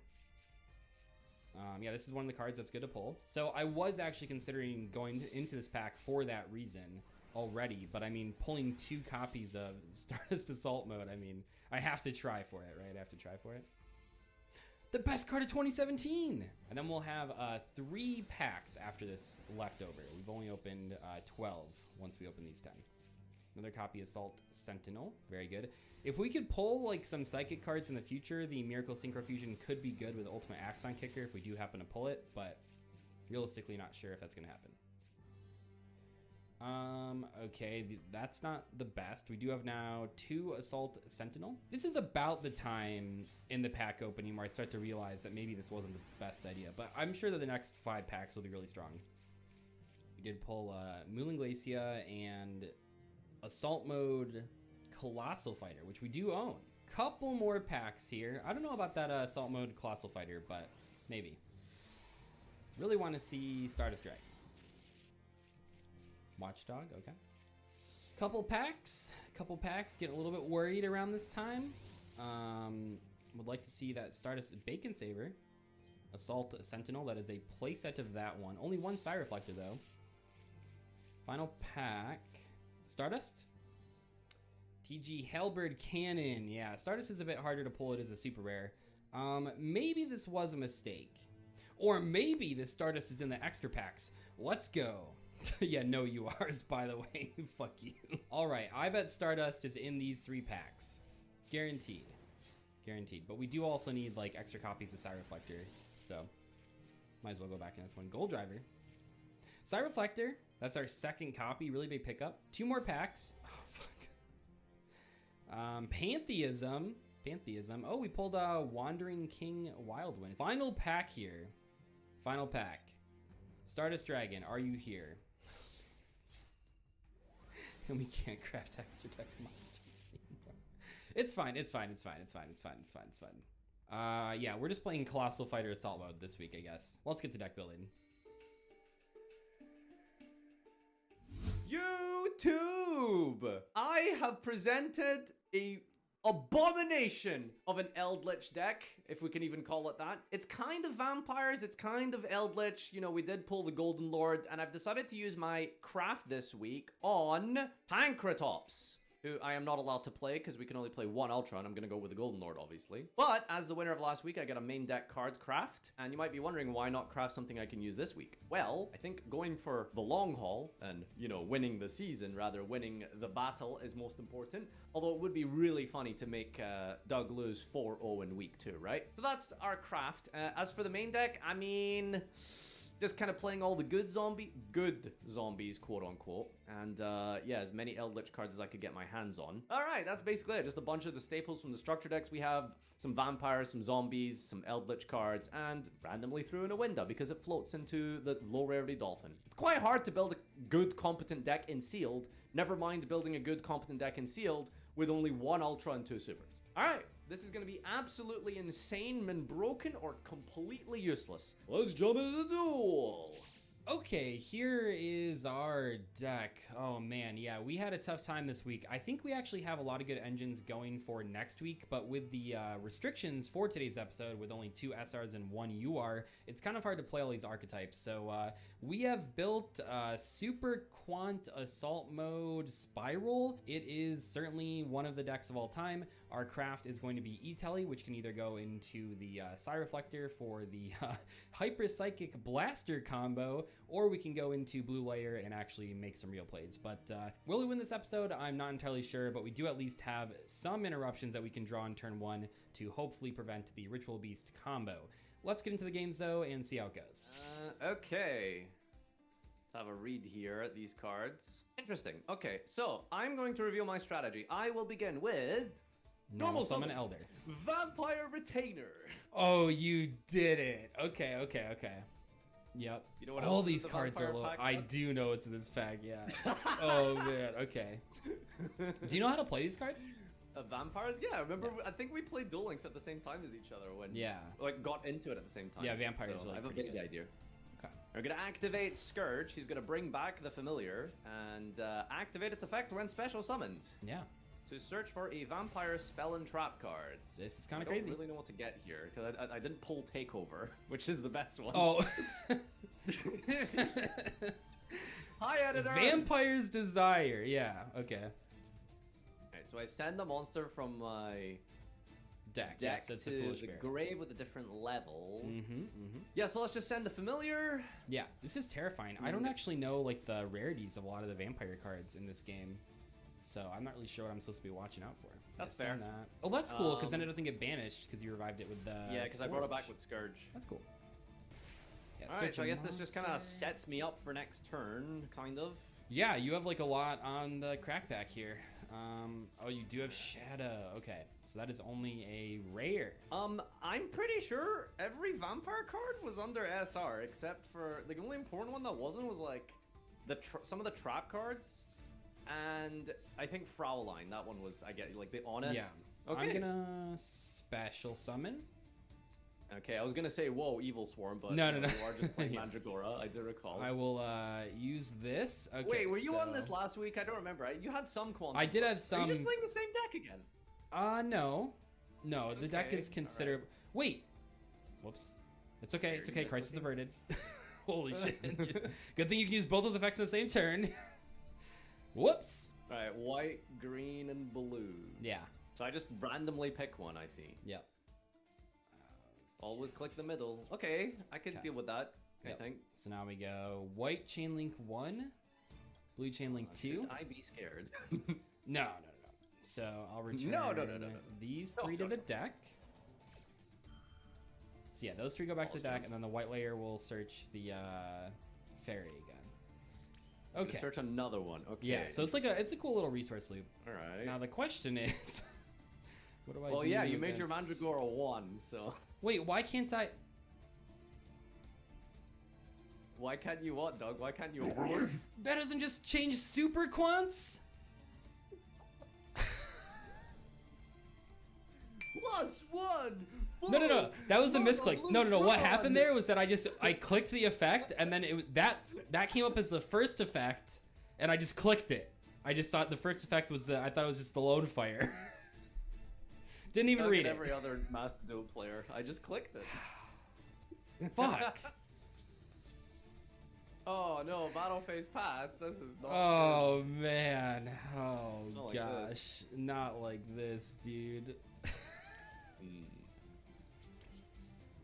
Yeah, this is one of the cards that's good to pull. So I was actually considering going into this pack for that reason already. But I mean, pulling 2 copies of Stardust Assault Mode, I mean, I have to try for it, right? I have to try for it. The best card of 2017! And then we'll have 3 packs after this left over. We've only opened 12 once we open these 10. Another copy Assault Sentinel. Very good. If we could pull like some Psychic cards in the future, the Miracle Synchro Fusion could be good with Ultimate Axon Kicker if we do happen to pull it, but realistically not sure if that's going to happen. Okay, that's not the best. We do have now 2 Assault Sentinel. This is about the time in the pack opening where I start to realize that maybe this wasn't the best idea, but I'm sure that the next 5 packs will be really strong. We did pull Moulin Glacia and Assault Mode Colossal Fighter, which we do own. Couple more packs here. I don't know about that Assault Mode Colossal Fighter, but maybe. Really want to see Stardust Dragon. Watchdog, okay. Couple packs, getting a little bit worried around this time. Would like to see that Stardust Bacon Saver. Assault Sentinel, that is a playset of that one. Only one Side Reflector though. Final pack. Stardust? TG Halberd Cannon. Yeah, Stardust is a bit harder to pull. It is a super rare. Maybe this was a mistake. Or maybe this Stardust is in the extra packs. Let's go. Yeah, no URs, by the way. Fuck you. Alright, I bet Stardust is in these 3 packs. Guaranteed. Guaranteed. But we do also need, like, extra copies of Side Reflector. So, might as well go back in this one. Gold Driver. Side Reflector. That's our second copy. Really big pickup. 2 more packs. Oh, fuck. Pantheism. Pantheism. Oh, we pulled Wandering King Wildwind. Final pack here. Final pack. Stardust Dragon, are you here? And we can't craft extra deck monsters anymore. It's fine, it's fine, it's fine, it's fine, it's fine, it's fine, it's fine. Yeah, we're just playing Colossal Fighter Assault mode this week, I guess. Let's get to deck building. YouTube! I have presented a abomination of an Eldritch deck, if we can even call it that. It's kind of vampires, it's kind of Eldritch. You know, we did pull the Golden Lord, and I've decided to use my craft this week on Pancratops, who I am not allowed to play because we can only play 1 Ultra, and I'm going to go with the Golden Lord, obviously. But as the winner of last week, I get a main deck cards craft, and you might be wondering why not craft something I can use this week. Well, I think going for the long haul and, you know, winning the season, rather winning the battle is most important. Although it would be really funny to make Doug lose 4-0 in week 2, right? So that's our craft. As for the main deck, I mean, just kind of playing all the good zombies, quote unquote. And yeah, as many Eldritch cards as I could get my hands on. All right, that's basically it. Just a bunch of the staples from the structure decks. We have some vampires, some zombies, some Eldritch cards, and randomly threw in a Winda because it floats into the low rarity Dolphin. It's quite hard to build a good, competent deck in Sealed. Never mind building a good, competent deck in Sealed with only 1 Ultra and 2 Supers. All right, this is going to be absolutely insane and broken or completely useless. Let's jump into the duel. Okay, here is our deck. Oh man, yeah, we had a tough time this week. I think we actually have a lot of good engines going for next week, but with the restrictions for today's episode, with only 2 SRs and 1 UR, it's kind of hard to play all these archetypes. So we have built Super Quant Assault Mode Spiral. It is certainly one of the decks of all time. Our craft is going to be E-Telly, which can either go into the Side Reflector for the Hyper Psychic Blaster combo, or we can go into Blue Layer and actually make some real plays. But will we win this episode? I'm not entirely sure, but we do at least have some interruptions that we can draw in turn 1 to hopefully prevent the Ritual Beast combo. Let's get into the games though and see how it goes. Okay. Let's have a read here at these cards. Interesting. Okay, so I'm going to reveal my strategy. I will begin with Normal Summon Elder. Vampire Retainer. Oh, you did it. Okay, okay, okay. Yep. You know what all else these is cards are low. pack, I do know it's in this pack, yeah. Oh man, okay. Do you know how to play these cards? Vampires? Yeah, remember, yeah. I think we played Duel Links at the same time as each other when like got into it at the same time. Yeah, Vampires so really I have a pretty big good. idea. Okay. We're gonna activate Scourge. He's gonna bring back the familiar and activate its effect when special summoned. Yeah. To search for a vampire spell and trap cards. This is kind of crazy. I don't really know what to get here because I didn't pull Takeover, which is the best one. Oh. Hi, editor. Vampire's Desire. Yeah. Okay. Alright, so I send a monster from my deck to the grave with a different level. Mm-hmm. Yeah, so let's just send the familiar. Yeah, this is terrifying. I don't actually know like the rarities of a lot of the vampire cards in this game. So I'm not really sure what I'm supposed to be watching out for. That's fair. That. Oh, that's cool, because then it doesn't get banished because you revived it with the Yeah, because I brought it back with Scourge. That's cool. Yeah, alright, so I guess this just kind of sets me up for next turn, kind of. Yeah, you have like a lot on the crackback here. Oh, you do have Shadow. Okay, so that is only a rare. I'm pretty sure every vampire card was under SR, except for the only important one that wasn't was like some of the trap cards. And I think Fraulein, that one was, I get like the honest. Yeah. Okay. I'm gonna special summon. Okay, I was gonna say, whoa, Evil Swarm, but no. You are just playing Mandragora, I do recall. I will use this. Okay, wait, were you on this last week? I don't remember. You had some quantum. I did have some. Are you just playing the same deck again? No. No, the deck is considered. Right. Wait. Whoops. It's okay. It's okay. Crisis averted. Holy shit. Good thing you can use both those effects in the same turn. Whoops. All right, white, green, and blue. Yeah. So I just randomly pick one, I see. Yep. Always click the middle. Okay, I could deal with that, I think. So now we go white chain link 1, blue chain link 2. Should I be scared? No. So I'll return these 3 to the deck. So yeah, those 3 go back to the deck, and then the white layer will search the fairy again. Okay. Search another one. Okay. Yeah, so it's a cool little resource loop. All right. Now the question is, what do I do? Well, yeah, you made against... your Mandragora 1, so. Wait, why can't I? Why can't you what, Doug? Why can't you avoid? That doesn't just change super quants? +1. No. That was a misclick. No. What happened there was that I clicked the effect, and then that came up as the first effect, and I just clicked it. I just thought the first effect was I thought it was just the lone fire. Didn't even read it. Every other Master Duel player, I just clicked it. Fuck. Oh no, battle phase pass. This is not. Oh man. Oh Not gosh. like this. Not like this, dude.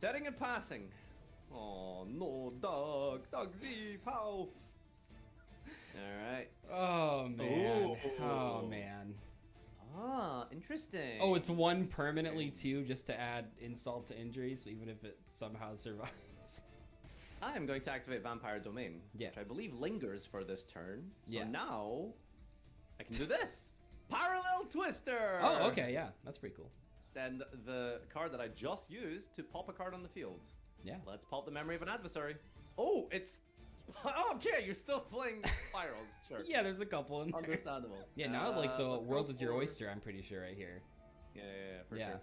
Setting and passing. Oh no, Doug Z, pow. All right. Oh man. Ooh. Oh man. Ah, interesting. Oh, it's 1 permanently too, just to add insult to injury, so even if it somehow survives. I am going to activate Vampire Domain, which I believe lingers for this turn. So now I can do this. Parallel Twister. Oh, okay, yeah, that's pretty cool. Send the card that I just used to pop a card on the field. Yeah. Let's pop the memory of an adversary. Oh, it's... Okay, you're still playing spirals, sure. Yeah, there's a couple in there. Understandable. Yeah, now like the let's world go is your for- oyster, I'm pretty sure right here. Yeah, for sure.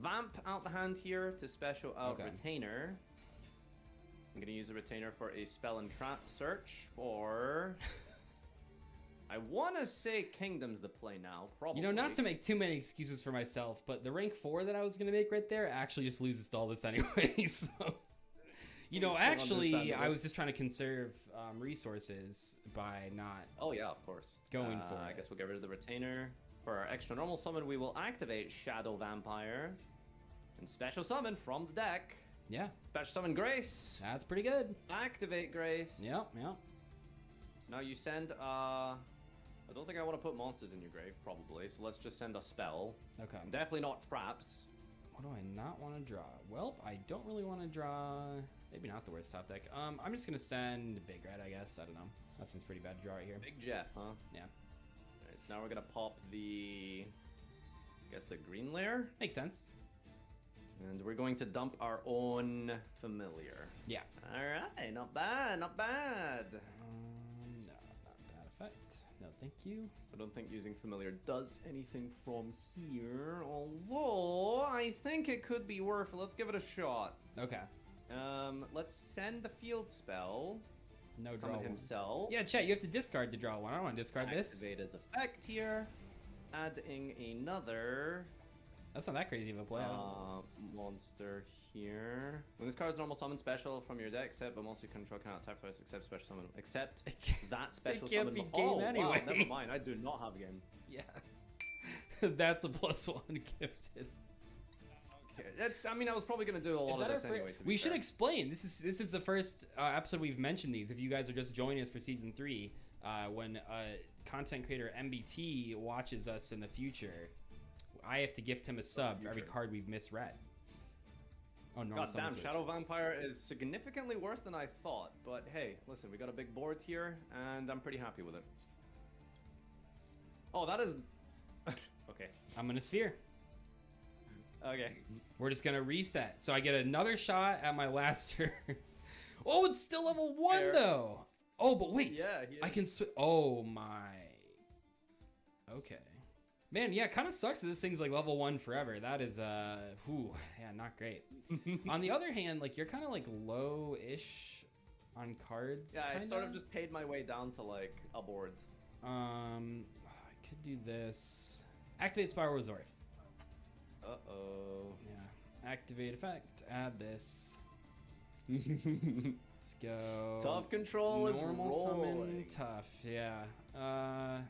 Vamp out the hand here to special out Retainer. I'm going to use the Retainer for a Spell and Trap search for... I want to say Kingdom's the play now, probably. You know, not to make too many excuses for myself, but the rank 4 that I was going to make right there actually just loses to all this anyway, so... You know, actually, I was just trying to conserve resources by not... Oh, yeah, of course. Going for it. I guess we'll get rid of the Retainer. For our extra normal summon, we will activate Shadow Vampire. And special summon from the deck. Yeah. Special summon Grace. That's pretty good. Activate Grace. Yep. So now you send... I don't think I want to put monsters in your grave, probably. So let's just send a spell. Okay. Definitely not traps. What do I not want to draw? Well, I don't really want to draw... Maybe not the worst top deck. I'm just going to send Big Red, I guess. I don't know. That seems pretty bad to draw right here. Big Jeff, huh? Yeah. Alright, so now we're going to pop the... I guess the green layer? Makes sense. And we're going to dump our own familiar. Yeah. Alright, not bad, not bad. No, not that effect. No, thank you. I don't think using familiar does anything from here, although I think it could be worth it. Let's give it a shot. Okay. Let's send the field spell. No draw Summon one. himself. Yeah, chat, you have to discard to draw one. I don't want to discard this. Activate his effect here. Adding another... That's not that crazy of a play. Monster here. When this card is normal summon special from your deck, except but monster you control cannot attack first except special summon. Except that special can't summon. be game anyway. Wow, never mind. I do not have game. Yeah. That's a +1 gifted. Okay. That's. I mean, I was probably gonna do a lot of this anyway. We should explain. This is the first episode we've mentioned these. If you guys are just joining us for season 3, when content creator MBT watches us in the future, I have to gift him a sub for every card we've misread. Oh, no! God damn, Shadow Vampire is significantly worse than I thought. But hey, listen, we got a big board here, and I'm pretty happy with it. Oh, that is... Okay. I'm gonna sphere. Okay. We're just gonna reset. So I get another shot at my last turn. Oh, it's still level 1 though. Oh, but wait. Yeah, I can oh my. Okay. Man, yeah, it kind of sucks that this thing's like level 1 forever. That is, whew, yeah, not great. On the other hand, like, you're kind of like low-ish on cards. Yeah, kinda. I sort of just paid my way down to like a board. I could do this. Activate Spiral Resort. Uh-oh. Yeah. Activate effect. add this. Let's go. Tough control is normal rolling. summon tough. Yeah. I'll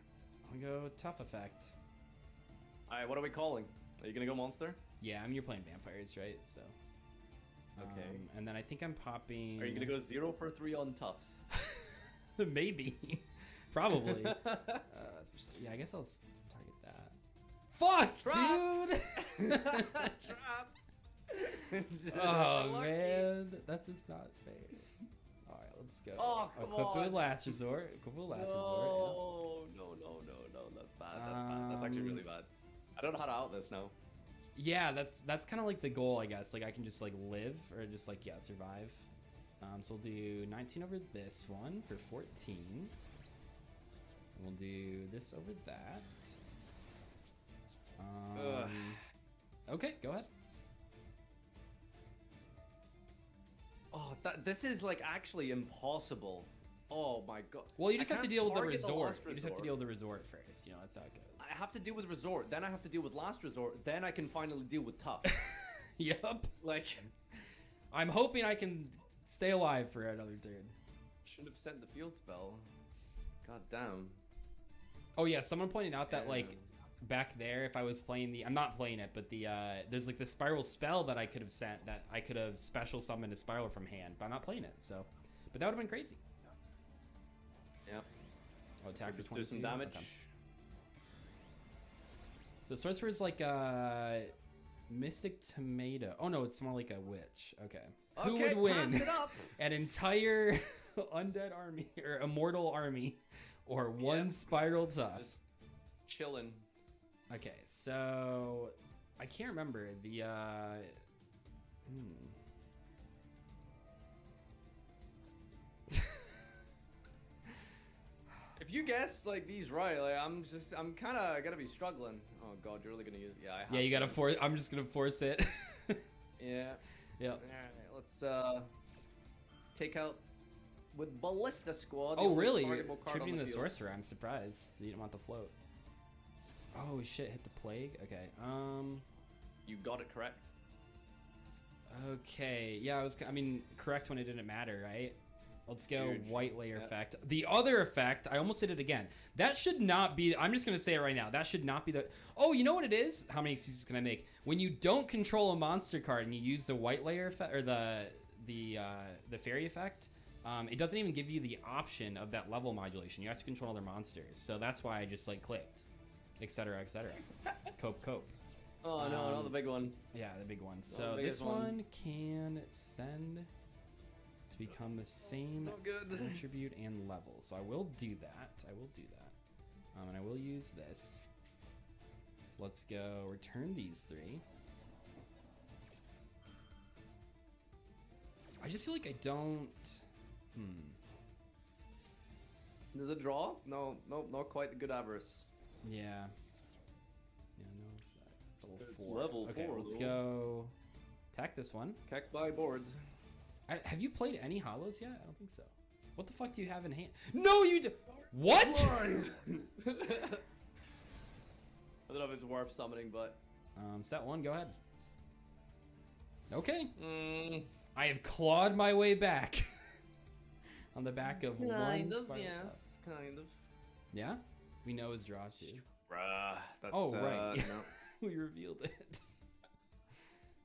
go tough effect. Alright, what are we calling? Are you gonna go monster? Yeah, I mean you're playing vampires, right? So. Okay. And then I think I'm popping. Are you gonna go 0 for 3 on toughs? Maybe. Probably. Yeah, I guess I'll target that. Fuck, Trap! dude! Trap! Oh, Lucky. man. That's just not fair. Alright, let's go. Oh, come Equip on. with last resort. Equip with last resort. No, that's bad. That's bad. That's actually really bad. I don't know how to out this now. Yeah, that's kind of like the goal, I guess. Like I can just like live or just like survive. So we'll do 19 over this one for 14. We'll do this over that. Okay, go ahead. Oh, this is like actually impossible. Oh my god. Well, you just I have to can't deal with the target resort. last You just have to resort. deal with the resort first. You know, that's how it goes. I have to deal with resort, then I have to deal with last resort, then I can finally deal with tough. Yup. Like, I'm hoping I can stay alive for another turn. should have sent the field spell. God damn. Oh yeah, someone pointed out that like back there, if I was playing I'm not playing it, but there's like the spiral spell that I could have sent, that I could have special summoned a spiral from hand, but I'm not playing it, so. But that would have been crazy. Yep. Oh, attack for 22. Do some damage. Okay. So sorcerer is like a mystic tomato. Oh no, it's more like a witch. Okay. Who Okay, would win? pass it up. An entire undead army or immortal army, or one spiral tough? Just chilling. Okay, so I can't remember the If you guess like these right, like I'm kind of gonna be struggling. Oh god, you're really gonna use? Yeah, I have. Yeah, you gotta force. I'm just gonna force it. Yeah. Yep. Alright, let's take out with Ballista Squad. the Oh only really? targetable card on Tributing the field. sorcerer. I'm surprised you didn't want the float. Oh shit! Hit the plague. Okay. You got it correct. Okay. Yeah, I mean, correct when it didn't matter, right? Let's go. Huge. White layer Yep. effect. The other effect, I almost did it again. That should not be. I'm just gonna say it right now. That should not be the. Oh, you know what it is? How many excuses can I make? When you don't control a monster card and you use the white layer effect or the fairy effect, it doesn't even give you the option of that level modulation. You have to control other monsters. So that's why I just like clicked, etc., etc. Cope. Oh no, not the big one. Yeah, the big one. Not So the this biggest one can send to become the same Not good. attribute and level. So I will do that. And I will use this. So let's go return these three. I just feel like I don't. Does it draw? No, not quite the good avarice. Yeah. Yeah, no effect. It's It's level 4. level Okay, 4, let's though. go attack this one. Keck by boards. Have you played any hollows yet? I don't think so. What the fuck do you have in hand? No, you do. What? I don't know if it's worth summoning, but Set 1, go ahead. Okay. Mm. I have clawed my way back. On the back of one Kind of, spiral yes, cloud. kind of. Yeah? We know his draw too. Bruh, that's Oh, right. no. We revealed it.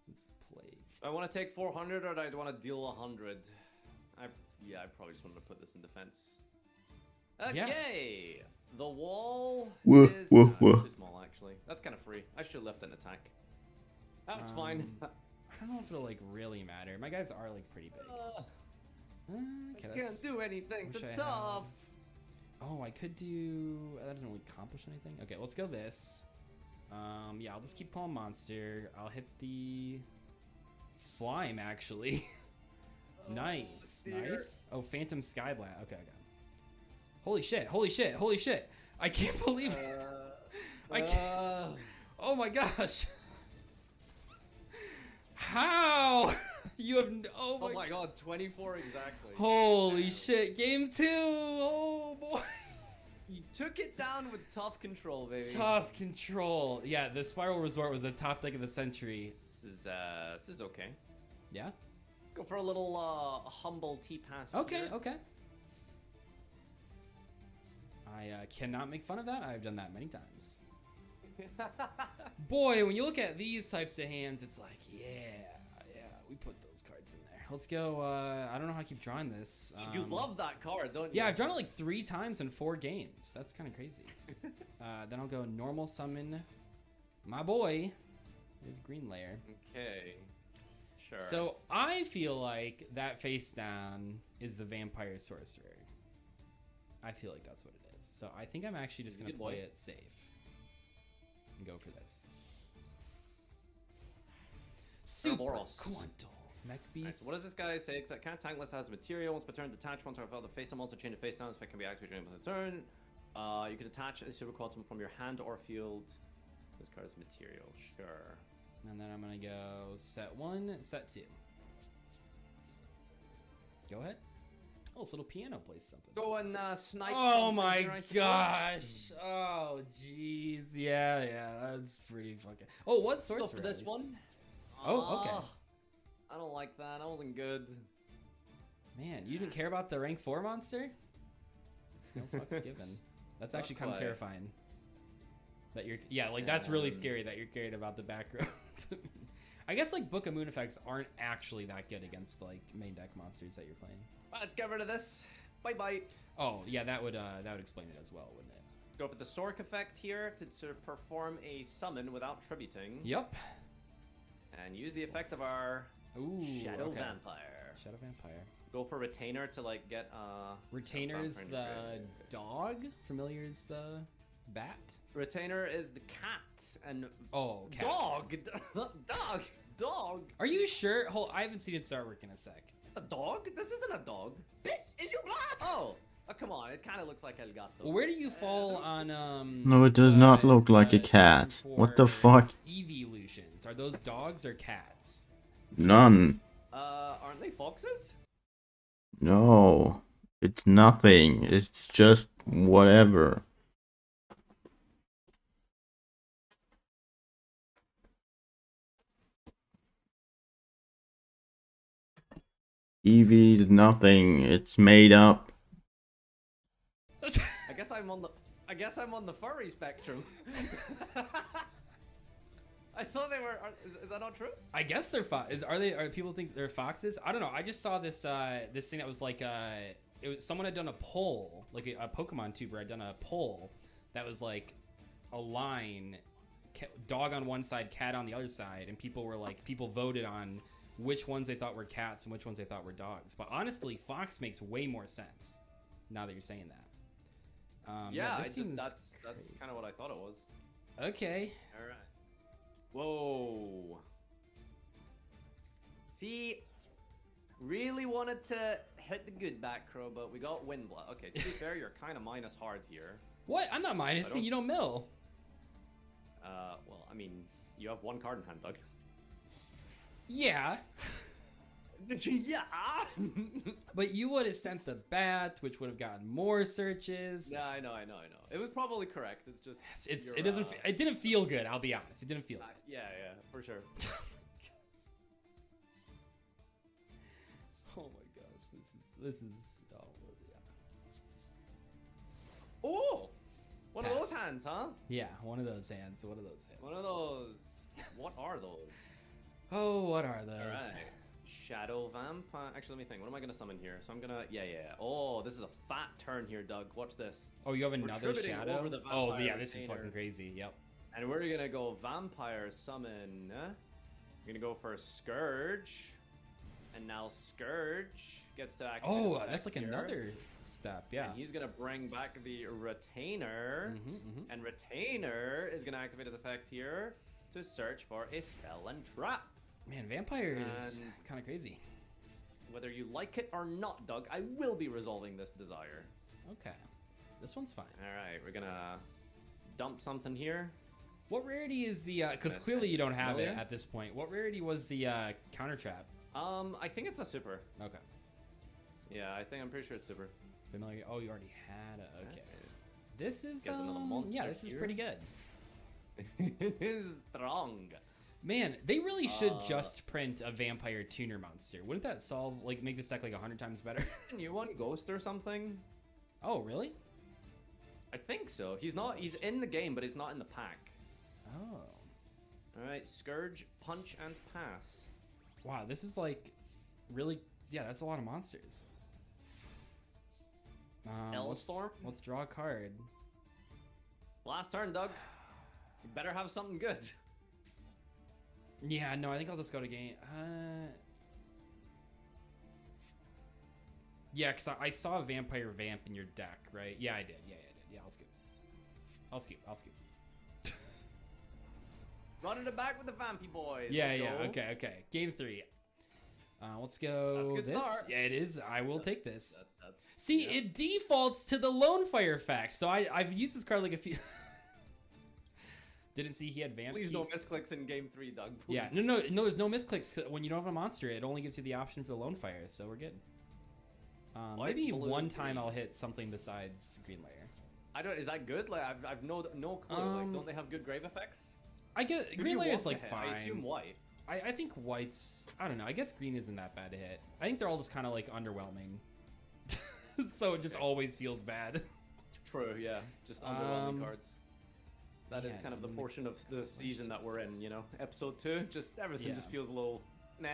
It's plague. I want to take 400 or I want to deal 100. I probably just wanted to put this in defense. Okay, the wall is too small actually. That's kind of free. I should have left an attack. That's fine. I don't know if it'll like really matter. My guys are like pretty big. Okay, I can't do anything. wish It's I tough. Oh, I could do. That doesn't really accomplish anything. Okay, let's go this. Yeah, I'll just keep calling monster. I'll hit the slime actually. Nice. dear. Oh, Phantom Skyblast. Okay, I got it. Holy shit! Holy shit! Holy shit! I can't believe it. I can't. Oh my gosh! How? You have. Oh my god! 24 exactly. Holy shit! Game 2. Oh boy. You took it down with tough control, baby. Tough control. Yeah, the Spiral Resort was the top deck of the century. This is okay. Yeah. Go for a little humble T-pass. Okay, here. okay. I cannot make fun of that. I've done that many times. Boy, when you look at these types of hands, it's like, yeah, we put those cards in there. Let's go. I don't know how I keep drawing this. You love that card, don't you? Yeah, I've drawn it like 3 times in 4 games. That's kind of crazy. Then I'll go normal summon my boy, his green layer. Okay. Sure. So I feel like that face down is the vampire sorcerer. I feel like that's what it is. So I think I'm actually just going to play it safe. And go for this. Super Quantal. Mech Beast. Right, so what does this guy say? Because can't tank unless it has material. Once per turn, detach one turn of the face. I'm also change the face down. This effect can be activated during the turn. You can attach a super quantum from your hand or field. This card is material. Sure. And then I'm going to go set 1, set 2. Go ahead. Oh, this little piano plays something. Go and snipe. Oh my gosh. Oh, jeez. Yeah, that's pretty fucking. Oh, what sorcerer? Go for this one. Oh, okay. I don't like that. That wasn't good. Man, you didn't care about the rank 4 monster? No fucks given. That's actually kind of terrifying. That you're, that's really scary that you're caring about the background. I guess like Book of Moon effects aren't actually that good against like main deck monsters that you're playing. Let's get rid of this. Bye. Oh yeah, that would explain it as well, wouldn't it? Go for the Sork effect here to perform a summon without tributing. Yep. And use the effect of our Shadow Vampire. Shadow Vampire. Go for Retainer to like get Retainer is the dog. Familiar is the bat. Retainer is the cat and cat. Dog. Are you sure? I haven't seen its artwork in a sec. It's a dog. This isn't a dog. Bitch, is you black? Oh, come on. It kind of looks like El Gato. Well, where do you fall on No, it does not look like a cat. What the fuck? Evolutions. Are those dogs or cats? None. Aren't they foxes? No. It's nothing. It's just whatever. Eevee is nothing. It's made up. I guess I'm on the furry spectrum. I thought they were. Is that not true? I guess they're Are people think they're foxes? I don't know. I just saw this this thing that was like someone had done a poll, like a Pokemon tuber had done a poll that was like a line, dog on one side, cat on the other side, and people voted on which ones they thought were cats and which ones they thought were dogs. But honestly, fox makes way more sense now that you're saying that. That's kind of what I thought it was. Okay. All right. Whoa. See, really wanted to hit the good back crow, but we got Windblood. Okay, to be fair, you're kind of minus hard here. What? I'm not minusing. You don't mill. Well, I mean, you have 1 card in hand, Doug. Yeah. Yeah. But you would have sent the bat, which would have gotten more searches. Yeah, I know. It was probably correct. It's just it didn't feel good. I'll be honest. It didn't feel good. Yeah, for sure. Oh my gosh, this is oh yeah. Oh, one of those hands, huh? Yeah, one of those hands. One of those. What are those? Oh, what are those? All right. Shadow Vampire. Actually, let me think. What am I going to summon here? So I'm going to... Yeah. Oh, this is a fat turn here, Doug. Watch this. Oh, you have another Shadow? Over the oh, yeah, this retainer. is fucking crazy. Yep. And we're going to go Vampire Summon. We're going to go for Scourge. And now Scourge gets to activate. Oh, that's like another step, yeah. And he's going to bring back the Retainer. And Retainer is going to activate his effect here to search for a spell and trap. Man, Vampire is kind of crazy. Whether you like it or not, Doug, I will be resolving this desire. Okay. This one's fine. Alright, we're gonna dump something here. What rarity is the... Because clearly you don't have it at this point. What rarity was the counter trap? I think it's a super. Okay. Yeah, I'm pretty sure it's super. Familiar? Oh, you already had it. Okay. This is... another monster yeah, this is pretty good. It is strong. Man, they really should Uh, just print a vampire tuner monster. Wouldn't that solve, like, make this deck like 100 times better? You want Ghost or something? Oh, really? I think so. He's not. He's in the game, but he's not in the pack. Oh. All right, Scourge, Punch, and Pass. Wow, this is like really, yeah, that's a lot of monsters. Hellstorm? Let's draw a card. Last turn, Doug. You better have something good. Yeah, no, I think I'll just go to game. Yeah, because I saw a vampire vamp in your deck, right? Yeah, I did. Yeah, I did. Yeah, I'll skip. I'll skip. Running it back with the Vampy boys. Yeah, Let's yeah. go. Okay. Game 3. Let's go. That's a good start. Yeah, it is. I will take this. That's See, it defaults to the Lone Fire effect, so I've used this card like a few. Didn't see he had vamp. Please no misclicks in game 3, Doug. Please. Yeah, no. There's no misclicks when you don't have a monster. It only gives you the option for the Lone Fire, so we're good. Maybe blue, one time green. I'll hit something besides Green Layer. I don't. Is that good? Like I've no clue. Like, don't they have good grave effects? I get Who do Green you Layer's want to like hit? fine. I assume white. I think white's. I don't know. I guess green isn't that bad to hit. I think they're all just kind of like underwhelming. So it just always feels bad. True. Yeah. Just underwhelming cards. That is kind of the portion of the season that we're in. You know, episode 2. Just everything just feels a little. Nah.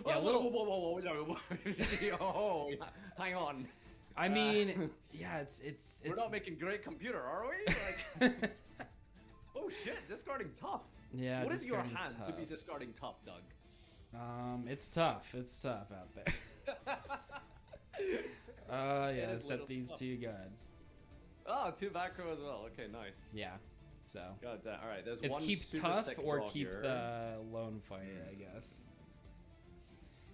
Yeah, a little. Whoa. Oh, hang on. I mean, yeah, it's. We're not making great computer, are we? Like, oh shit, discarding tough. Yeah. What is your discarding hand to be tough. discarding tough, Doug? It's tough. It's tough out there. Yeah, It is set little these tough. 2 good. Oh, 2 back row as well. Okay, nice. Yeah. So. God damn. All right, there's It's one keep super tough sick or draw keep here. the Lone Fire, I guess.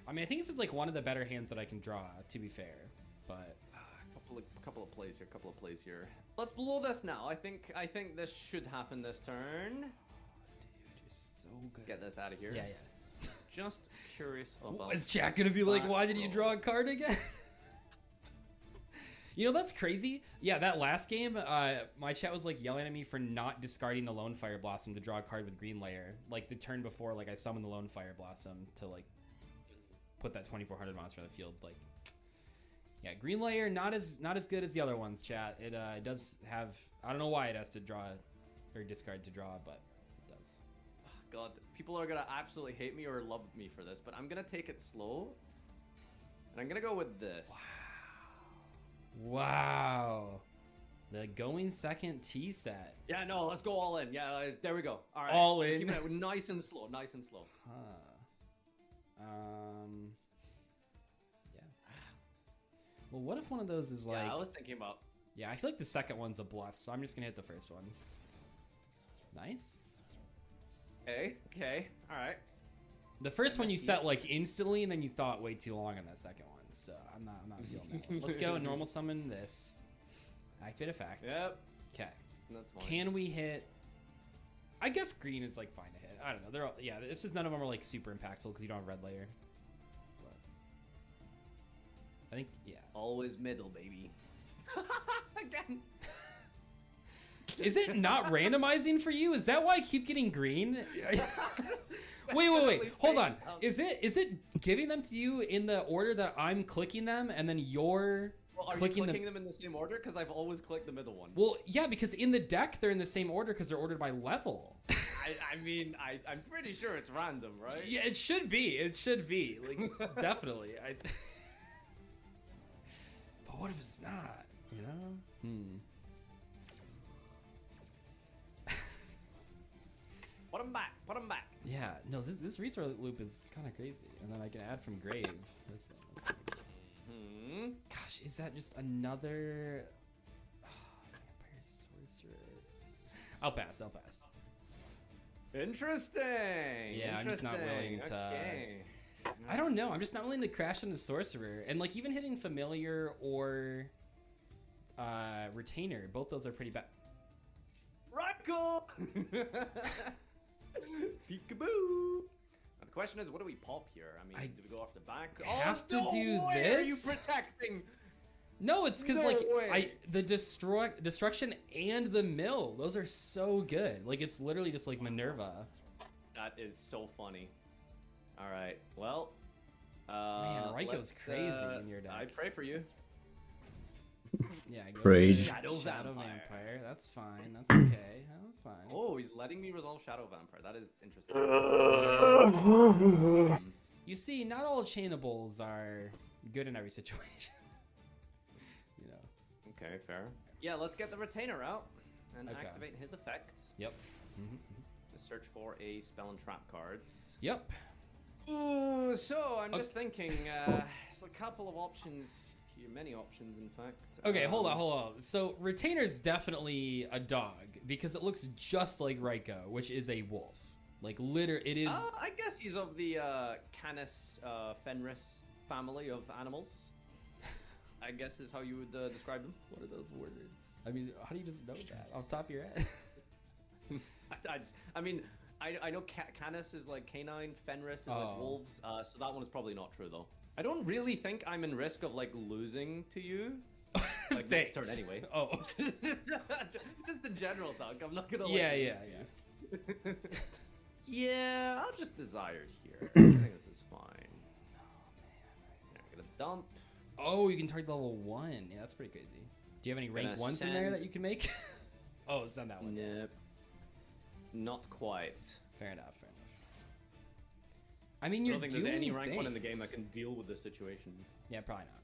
I mean, I think this is like one of the better hands that I can draw, to be fair. But couple of plays here. Let's blow this now. I think this should happen this turn. Dude, you're so good. Get this out of here. Yeah. Just curious about. Is Jack gonna be like, back why did you row. draw a card again? You know, that's crazy. Yeah, that last game, my chat was like yelling at me for not discarding the Lone Fire Blossom to draw a card with Green Layer. Like the turn before, like I summoned the Lone Fire Blossom to like put that 2400 monster on the field. Like, yeah, Green Layer not as good as the other ones, chat. It does have, I don't know why it has to draw or discard to draw, but it does. God, people are gonna absolutely hate me or love me for this, but I'm gonna take it slow, and I'm gonna go with this. Wow. The going second T set. Yeah, no, let's go all in. Yeah, there we go. All right, All in. Keep it nice and slow. Huh. Yeah. Well, what if one of those is like? Yeah, I was thinking about. Yeah, I feel like the second one's a bluff, so I'm just gonna hit the first one. Nice. Okay. All right. The first one you set like instantly, and then you thought way too long on that second one. So I'm not feeling that one. Let's go normal summon this. Activate effect. Yep. Okay. That's fine. Can we hit? I guess green is like fine to hit. I don't know. They're all, yeah. It's just none of them are like super impactful because you don't have red layer. But I think yeah. Always middle, baby. Again. Is it not randomizing for you? Is that why I keep getting green? Wait. Hold on. Is it giving them to you in the order that I'm clicking them, and then you're Well, are clicking you clicking them in the same order? Because I've always clicked the middle one. Well, yeah, because in the deck they're in the same order because they're ordered by level. I mean, I'm pretty sure it's random, right? Yeah, it should be. It should be. Like, definitely. But what if it's not? You know? Put them back. Yeah. No, this resource loop is kind of crazy. And then I can add from grave. Gosh, is that just another vampire sorcerer? I'll pass. Interesting. Yeah, I'm just not willing to. Okay. I don't know. I'm just not willing to crash into sorcerer, and like even hitting familiar or retainer, both those are pretty bad. Rocco. Peekaboo. Now, the question is, what do we pop here? I mean, do we go off the back? Have to do Why this? are you protecting? No, it's because No like way. the destruction and the mill, those are so good. Like it's literally just like Minerva. That is so funny. All right, well, Man, Raico's crazy in your deck. I pray for you. Yeah, I go Rage. Shadow Vampire. Vampire. That's fine. That's okay. That's fine. Oh, he's letting me resolve Shadow Vampire. That is interesting. You see, not all chainables are good in every situation. You know. Okay, fair. Yeah, let's get the retainer out and Okay. activate his effects. Yep. Just search for a spell and trap cards. Yep. Ooh, so I'm just thinking, there's a couple of options here, many options in fact. Okay, hold on. So retainer's definitely a dog because it looks just like Raikou, which is a wolf. Like it is. I guess he's of the Canis Fenris family of animals. I guess is how you would describe them. What are those words? I mean, how do you just know that off the top of your head? I know Canis is like canine, Fenris is like wolves, so that one is probably not true though. I don't really think I'm in risk of like losing to you. Like next turn anyway. Oh. Just in general, Doug. I'm not gonna Yeah. Yeah, I'll just desire here. I think this is fine. Oh man. I'm gonna dump. Oh, you can target level 1. Yeah, that's pretty crazy. Do you have any rank 1s in there that you can make? Oh, send that one. Nope. Not quite. Fair enough. I mean, you're I don't think there's any rank things. 1 in the game that can deal with this situation. Yeah, probably not.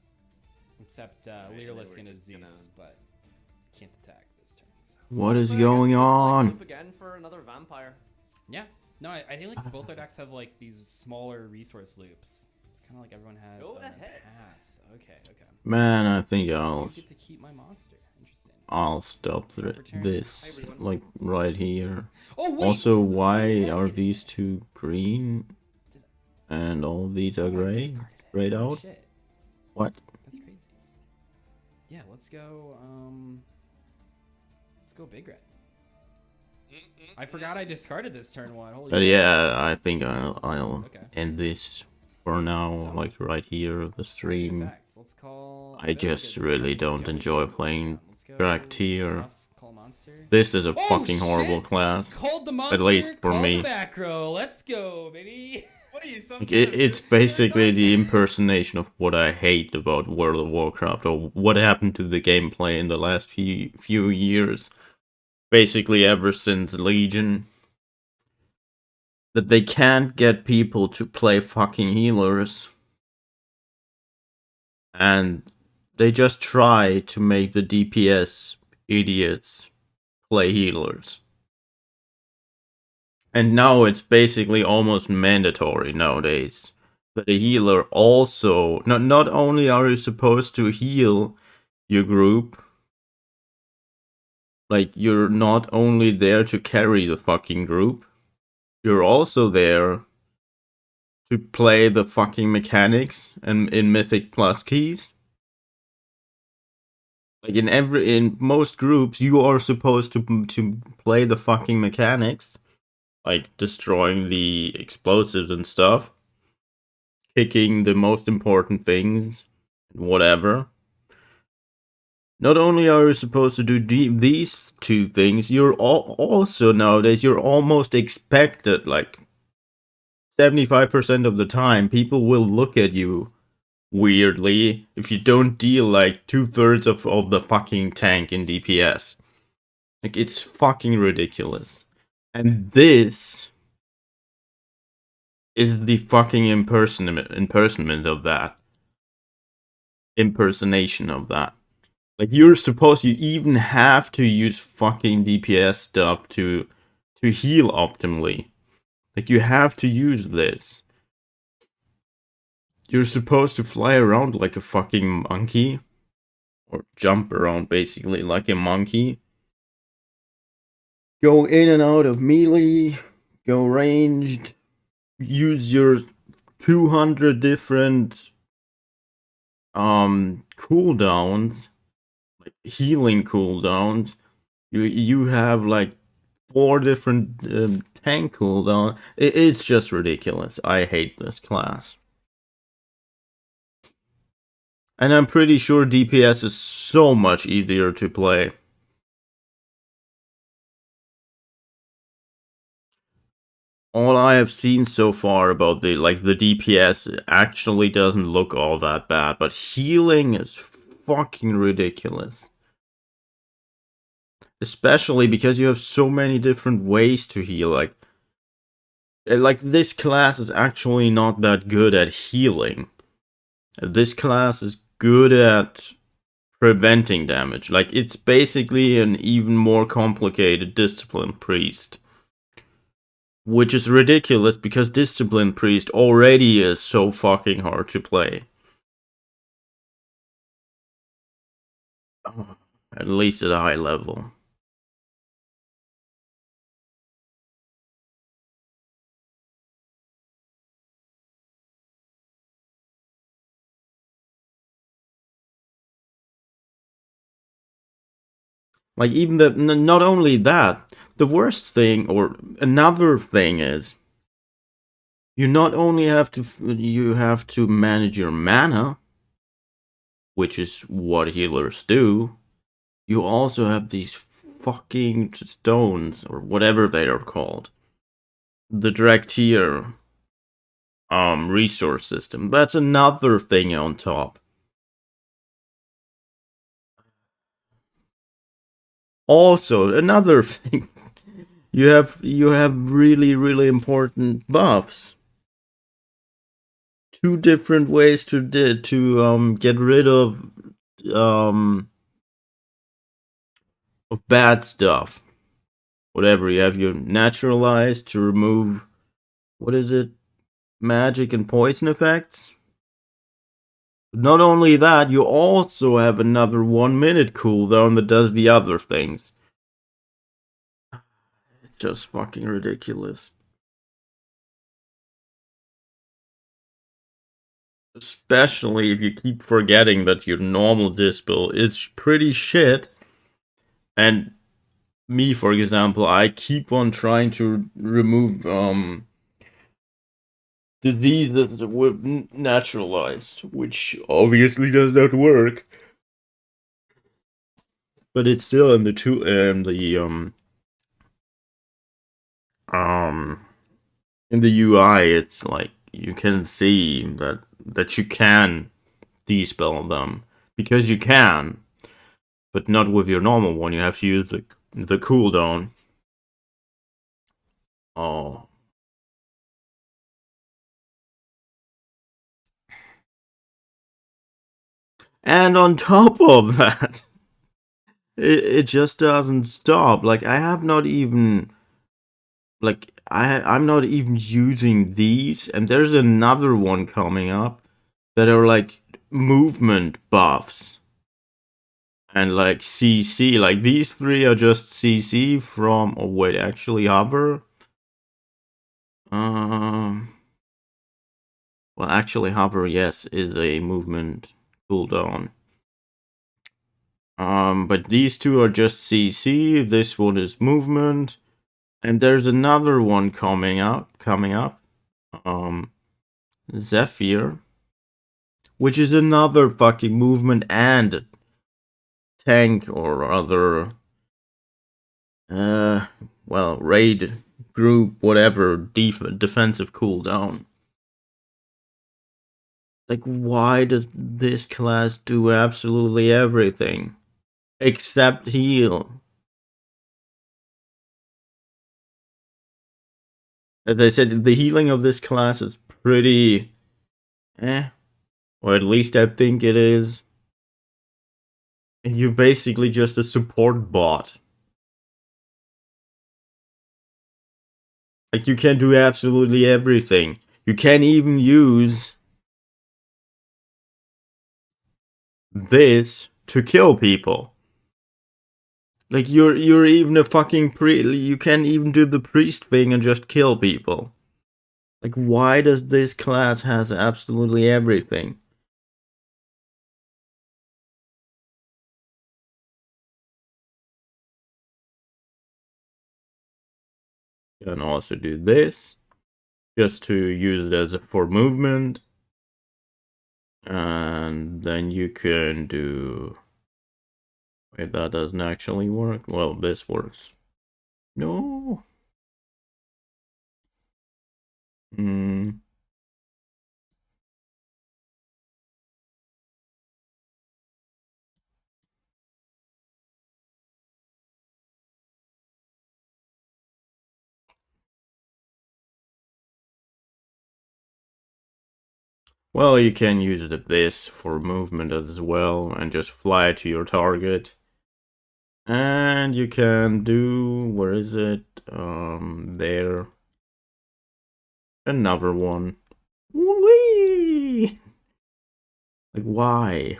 Except Leerless and Aziz, but can't attack this turn. So. What is going on? Loop again for another vampire. Yeah. No, I think like both their decks have like these smaller resource loops. It's kind of like everyone has. Go ahead. Pass. Okay. Man, I think I'll You get to keep my monster. Interesting. I'll stop this like right here. Oh, wait! Also, why are these two green and all these are gray? Grayed out? Shit. What? That's crazy. Yeah, let's go. Let's go big red. I forgot I discarded this turn 1. Holy But shit. yeah, I think I'll end this for now, like right here, the stream. Let's call. I just really don't enjoy playing Drag Tier. Call monster. This is a Oh, fucking horrible shit! class. Called the monster, At least for called me. the back row. Let's go, baby. What are you, some Like, it's basically the impersonation of what I hate about World of Warcraft, or what happened to the gameplay in the last few years. Basically ever since Legion. That they can't get people to play fucking healers. And they just try to make the DPS idiots play healers. And now it's basically almost mandatory nowadays that a healer also, not only are you supposed to heal your group, like you're not only there to carry the fucking group, you're also there to play the fucking mechanics and in Mythic Plus keys. Like in most groups, you are supposed to play the fucking mechanics. Like destroying the explosives and stuff, picking the most important things, whatever. Not only are you supposed to do these two things, you're also nowadays you're almost expected. Like 75% of the time, people will look at you weirdly if you don't deal like 2/3 of the fucking tank in DPS. Like it's fucking ridiculous. And this is the fucking impersonation of that. Like you even have to use fucking DPS stuff to heal optimally. Like you have to use this. You're supposed to fly around like a fucking monkey. Or jump around basically like a monkey. Go in and out of melee, go ranged, use your 200 different cooldowns, like healing cooldowns. You have like 4 different tank cooldowns. It's just ridiculous. I hate this class. And I'm pretty sure DPS is so much easier to play. all I have seen so far about the DPS actually doesn't look all that bad, but healing is fucking ridiculous. Especially because you have so many different ways to heal. Like this class is actually not that good at healing. This class is good at preventing damage. Like, it's basically an even more complicated Discipline Priest. Which is ridiculous because Discipline Priest already is so fucking hard to play. At least at a high level. Like, even not only that, the worst thing, or another thing is, you not only have to manage your mana, which is what healers do, you also have these fucking stones, or whatever they are called. The direct tier resource system. That's another thing on top. Also, another thing, you have really important buffs. 2 different ways to get rid of bad stuff. Whatever, you have your naturalized to remove, what is it? Magic and poison effects? Not only that, you also have another 1-minute cooldown that does the other things. It's just fucking ridiculous. Especially if you keep forgetting that your normal dispel is pretty shit. And me, for example, I keep on trying to remove diseases with naturalized, which obviously does not work. But it's still in in the UI, it's like you can see that you can dispel them because you can, but not with your normal one. You have to use the cooldown. Oh. And on top of that, it just doesn't stop. Like, I have not even, like, I'm not even using these, and there's another one coming up that are like movement buffs and like CC. Like, these 3 are just CC from, oh wait, actually hover. Well, actually hover, yes, is a movement cooldown. But these 2 are just CC. This one is movement. And there's another one coming up. Zephyr. Which is another fucking movement and tank or other well, raid group, whatever, defensive cooldown. Like, why does this class do absolutely everything? Except heal. As I said, the healing of this class is pretty or at least I think it is. And you're basically just a support bot. Like, you can do absolutely everything. You can even use this to kill people. Like, you're even a fucking you can even do the priest thing and just kill people. Like, why does this class has absolutely everything? You can also do this, just to use it as for movement. And then you can do... Wait, that doesn't actually work? Well, this works. No. Hmm. Well, you can use this for movement as well and just fly to your target. And you can do, where is it? There. Another one. Whee! Like, why?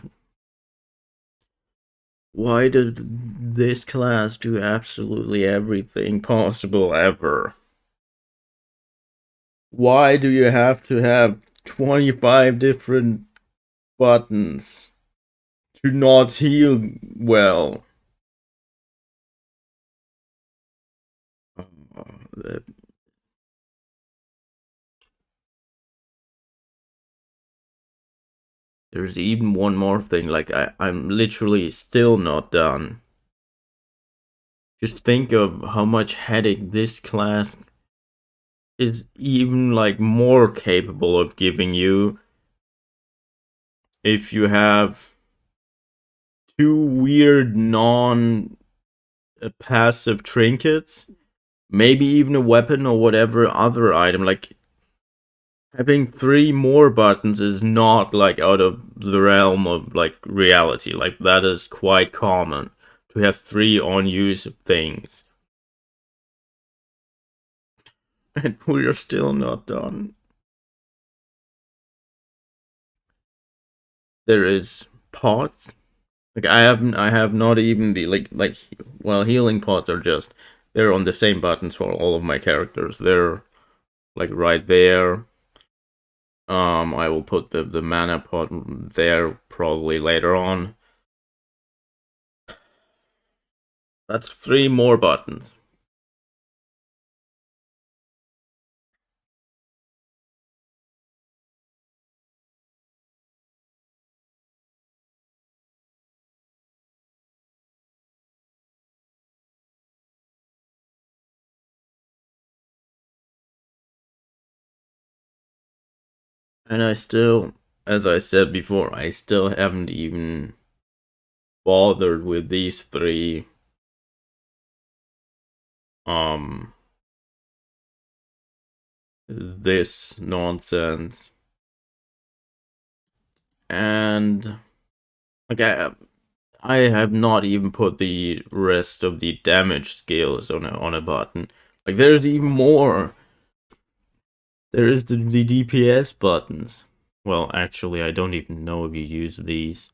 Why does this class do absolutely everything possible ever? Why do you have to have 25 different buttons to not heal well? Uh, There's even one more thing, like I'm literally still not done. Just think of how much headache this class is even like more capable of giving you if you have two weird non-passive trinkets, maybe even a weapon or whatever other item. Like having 3 more buttons is not like out of the realm of like reality. Like that is quite common to have 3 unused things. And we're still not done. There is pots. Like I have not even the well, healing pots are just, they're on the same buttons for all of my characters. They're like right there. I will put the mana pot there probably later on. That's 3 more buttons. And I still, as I said before, I still haven't even bothered with these 3 this nonsense. And like I have not even put the rest of the damage skills on a button. Like there's even more. There is the DPS buttons. Well, actually, I don't even know if you use these.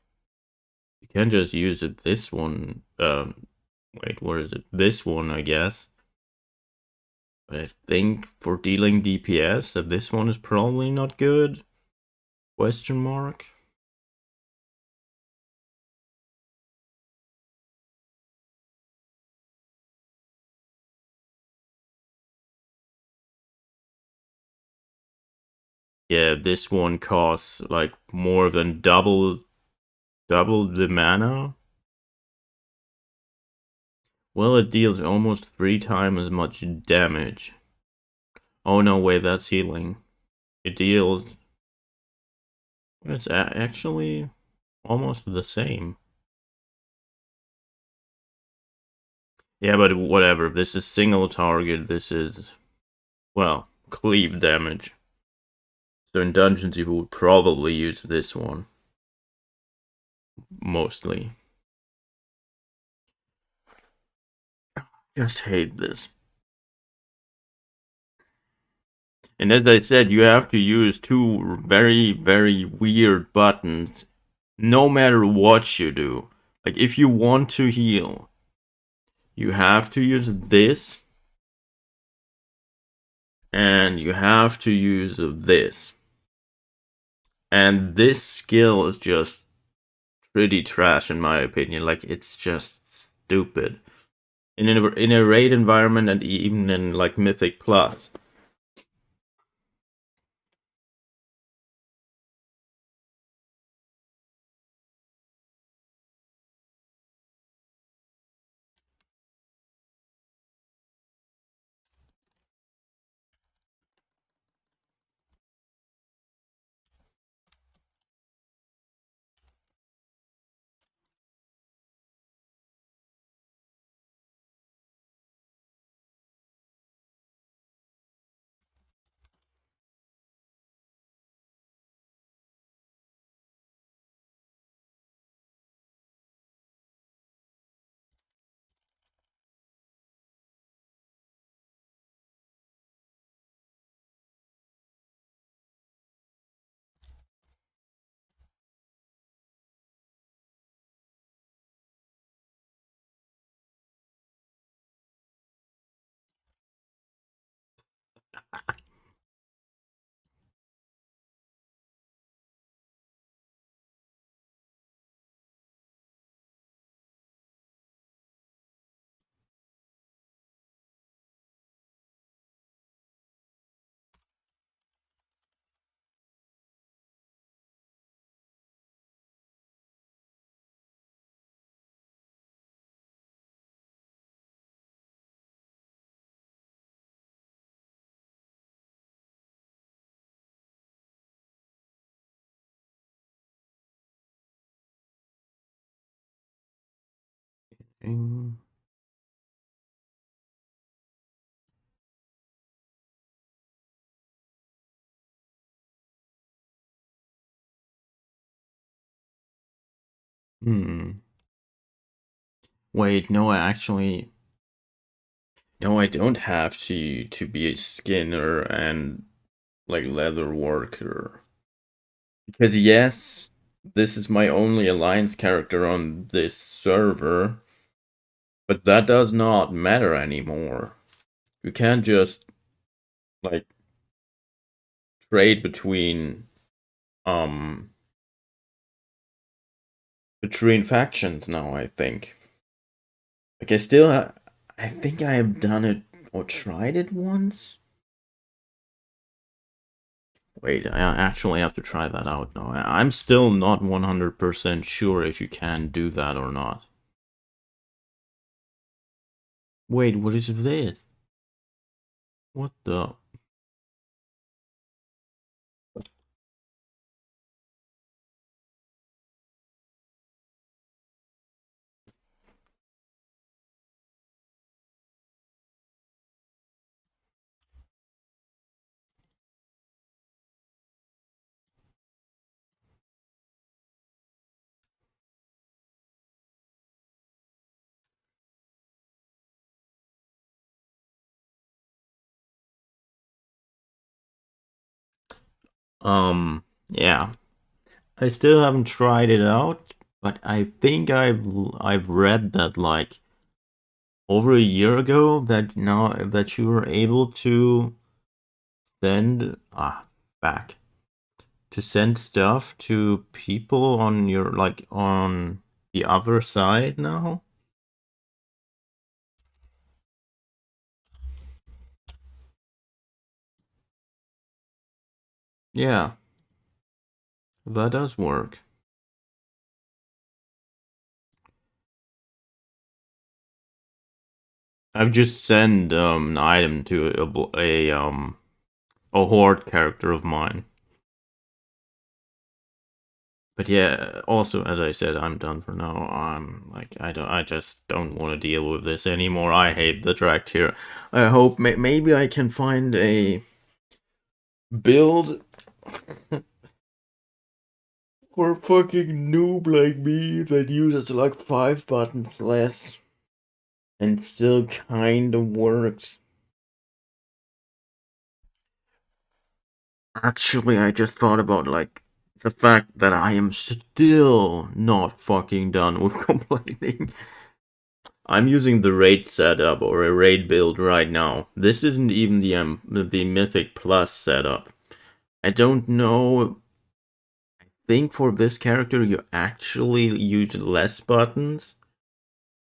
You can just use it. This one. Wait, where is it? This one, I guess. But I think for dealing DPS, that this one is probably not good. Question mark. Yeah, this one costs like more than double the mana. Well, it deals almost 3 times as much damage. Oh no, wait, that's healing. It deals... It's actually almost the same. Yeah, but whatever. This is single target. This is, well, cleave damage. So in dungeons you would probably use this one. Mostly. Just hate this. And as I said, you have to use 2 very, very weird buttons no matter what you do. Like, if you want to heal, you have to use this, and you have to use this. And this skill is just pretty trash in my opinion. Like, it's just stupid. In a raid environment and even in, like, Mythic Plus. Ding. Wait, no, no, I don't have to be a skinner and like leather worker. Because yes, this is my only alliance character on this server, but that does not matter anymore. You can't just like trade between factions now, I think. Like I think I have done it or tried it once. Wait, I actually have to try that out now. I'm still not 100% sure if you can do that or not. Wait, what is this? What the? Yeah. I still haven't tried it out, but I think I've read that like over a year ago that now that you were able to send back to send stuff to people on your like on the other side now. Yeah. That does work. I've just sent an item to a horde character of mine. But yeah, also as I said, I'm done for now. I'm like I just don't want to deal with this anymore. I hate the track here. I hope maybe I can find a build for a fucking noob like me that uses like 5 buttons less and still kind of works. Actually, I just thought about like the fact that I am still not fucking done with complaining. I'm using the raid setup or a raid build right now. This isn't even the Mythic Plus setup. I don't know. I think for this character you actually use less buttons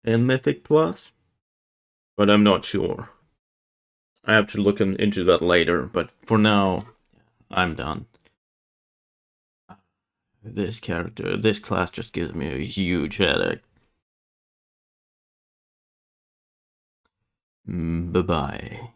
in Mythic Plus, but I'm not sure. I have to look into that later, but for now, I'm done. This class just gives me a huge headache. Bye-bye.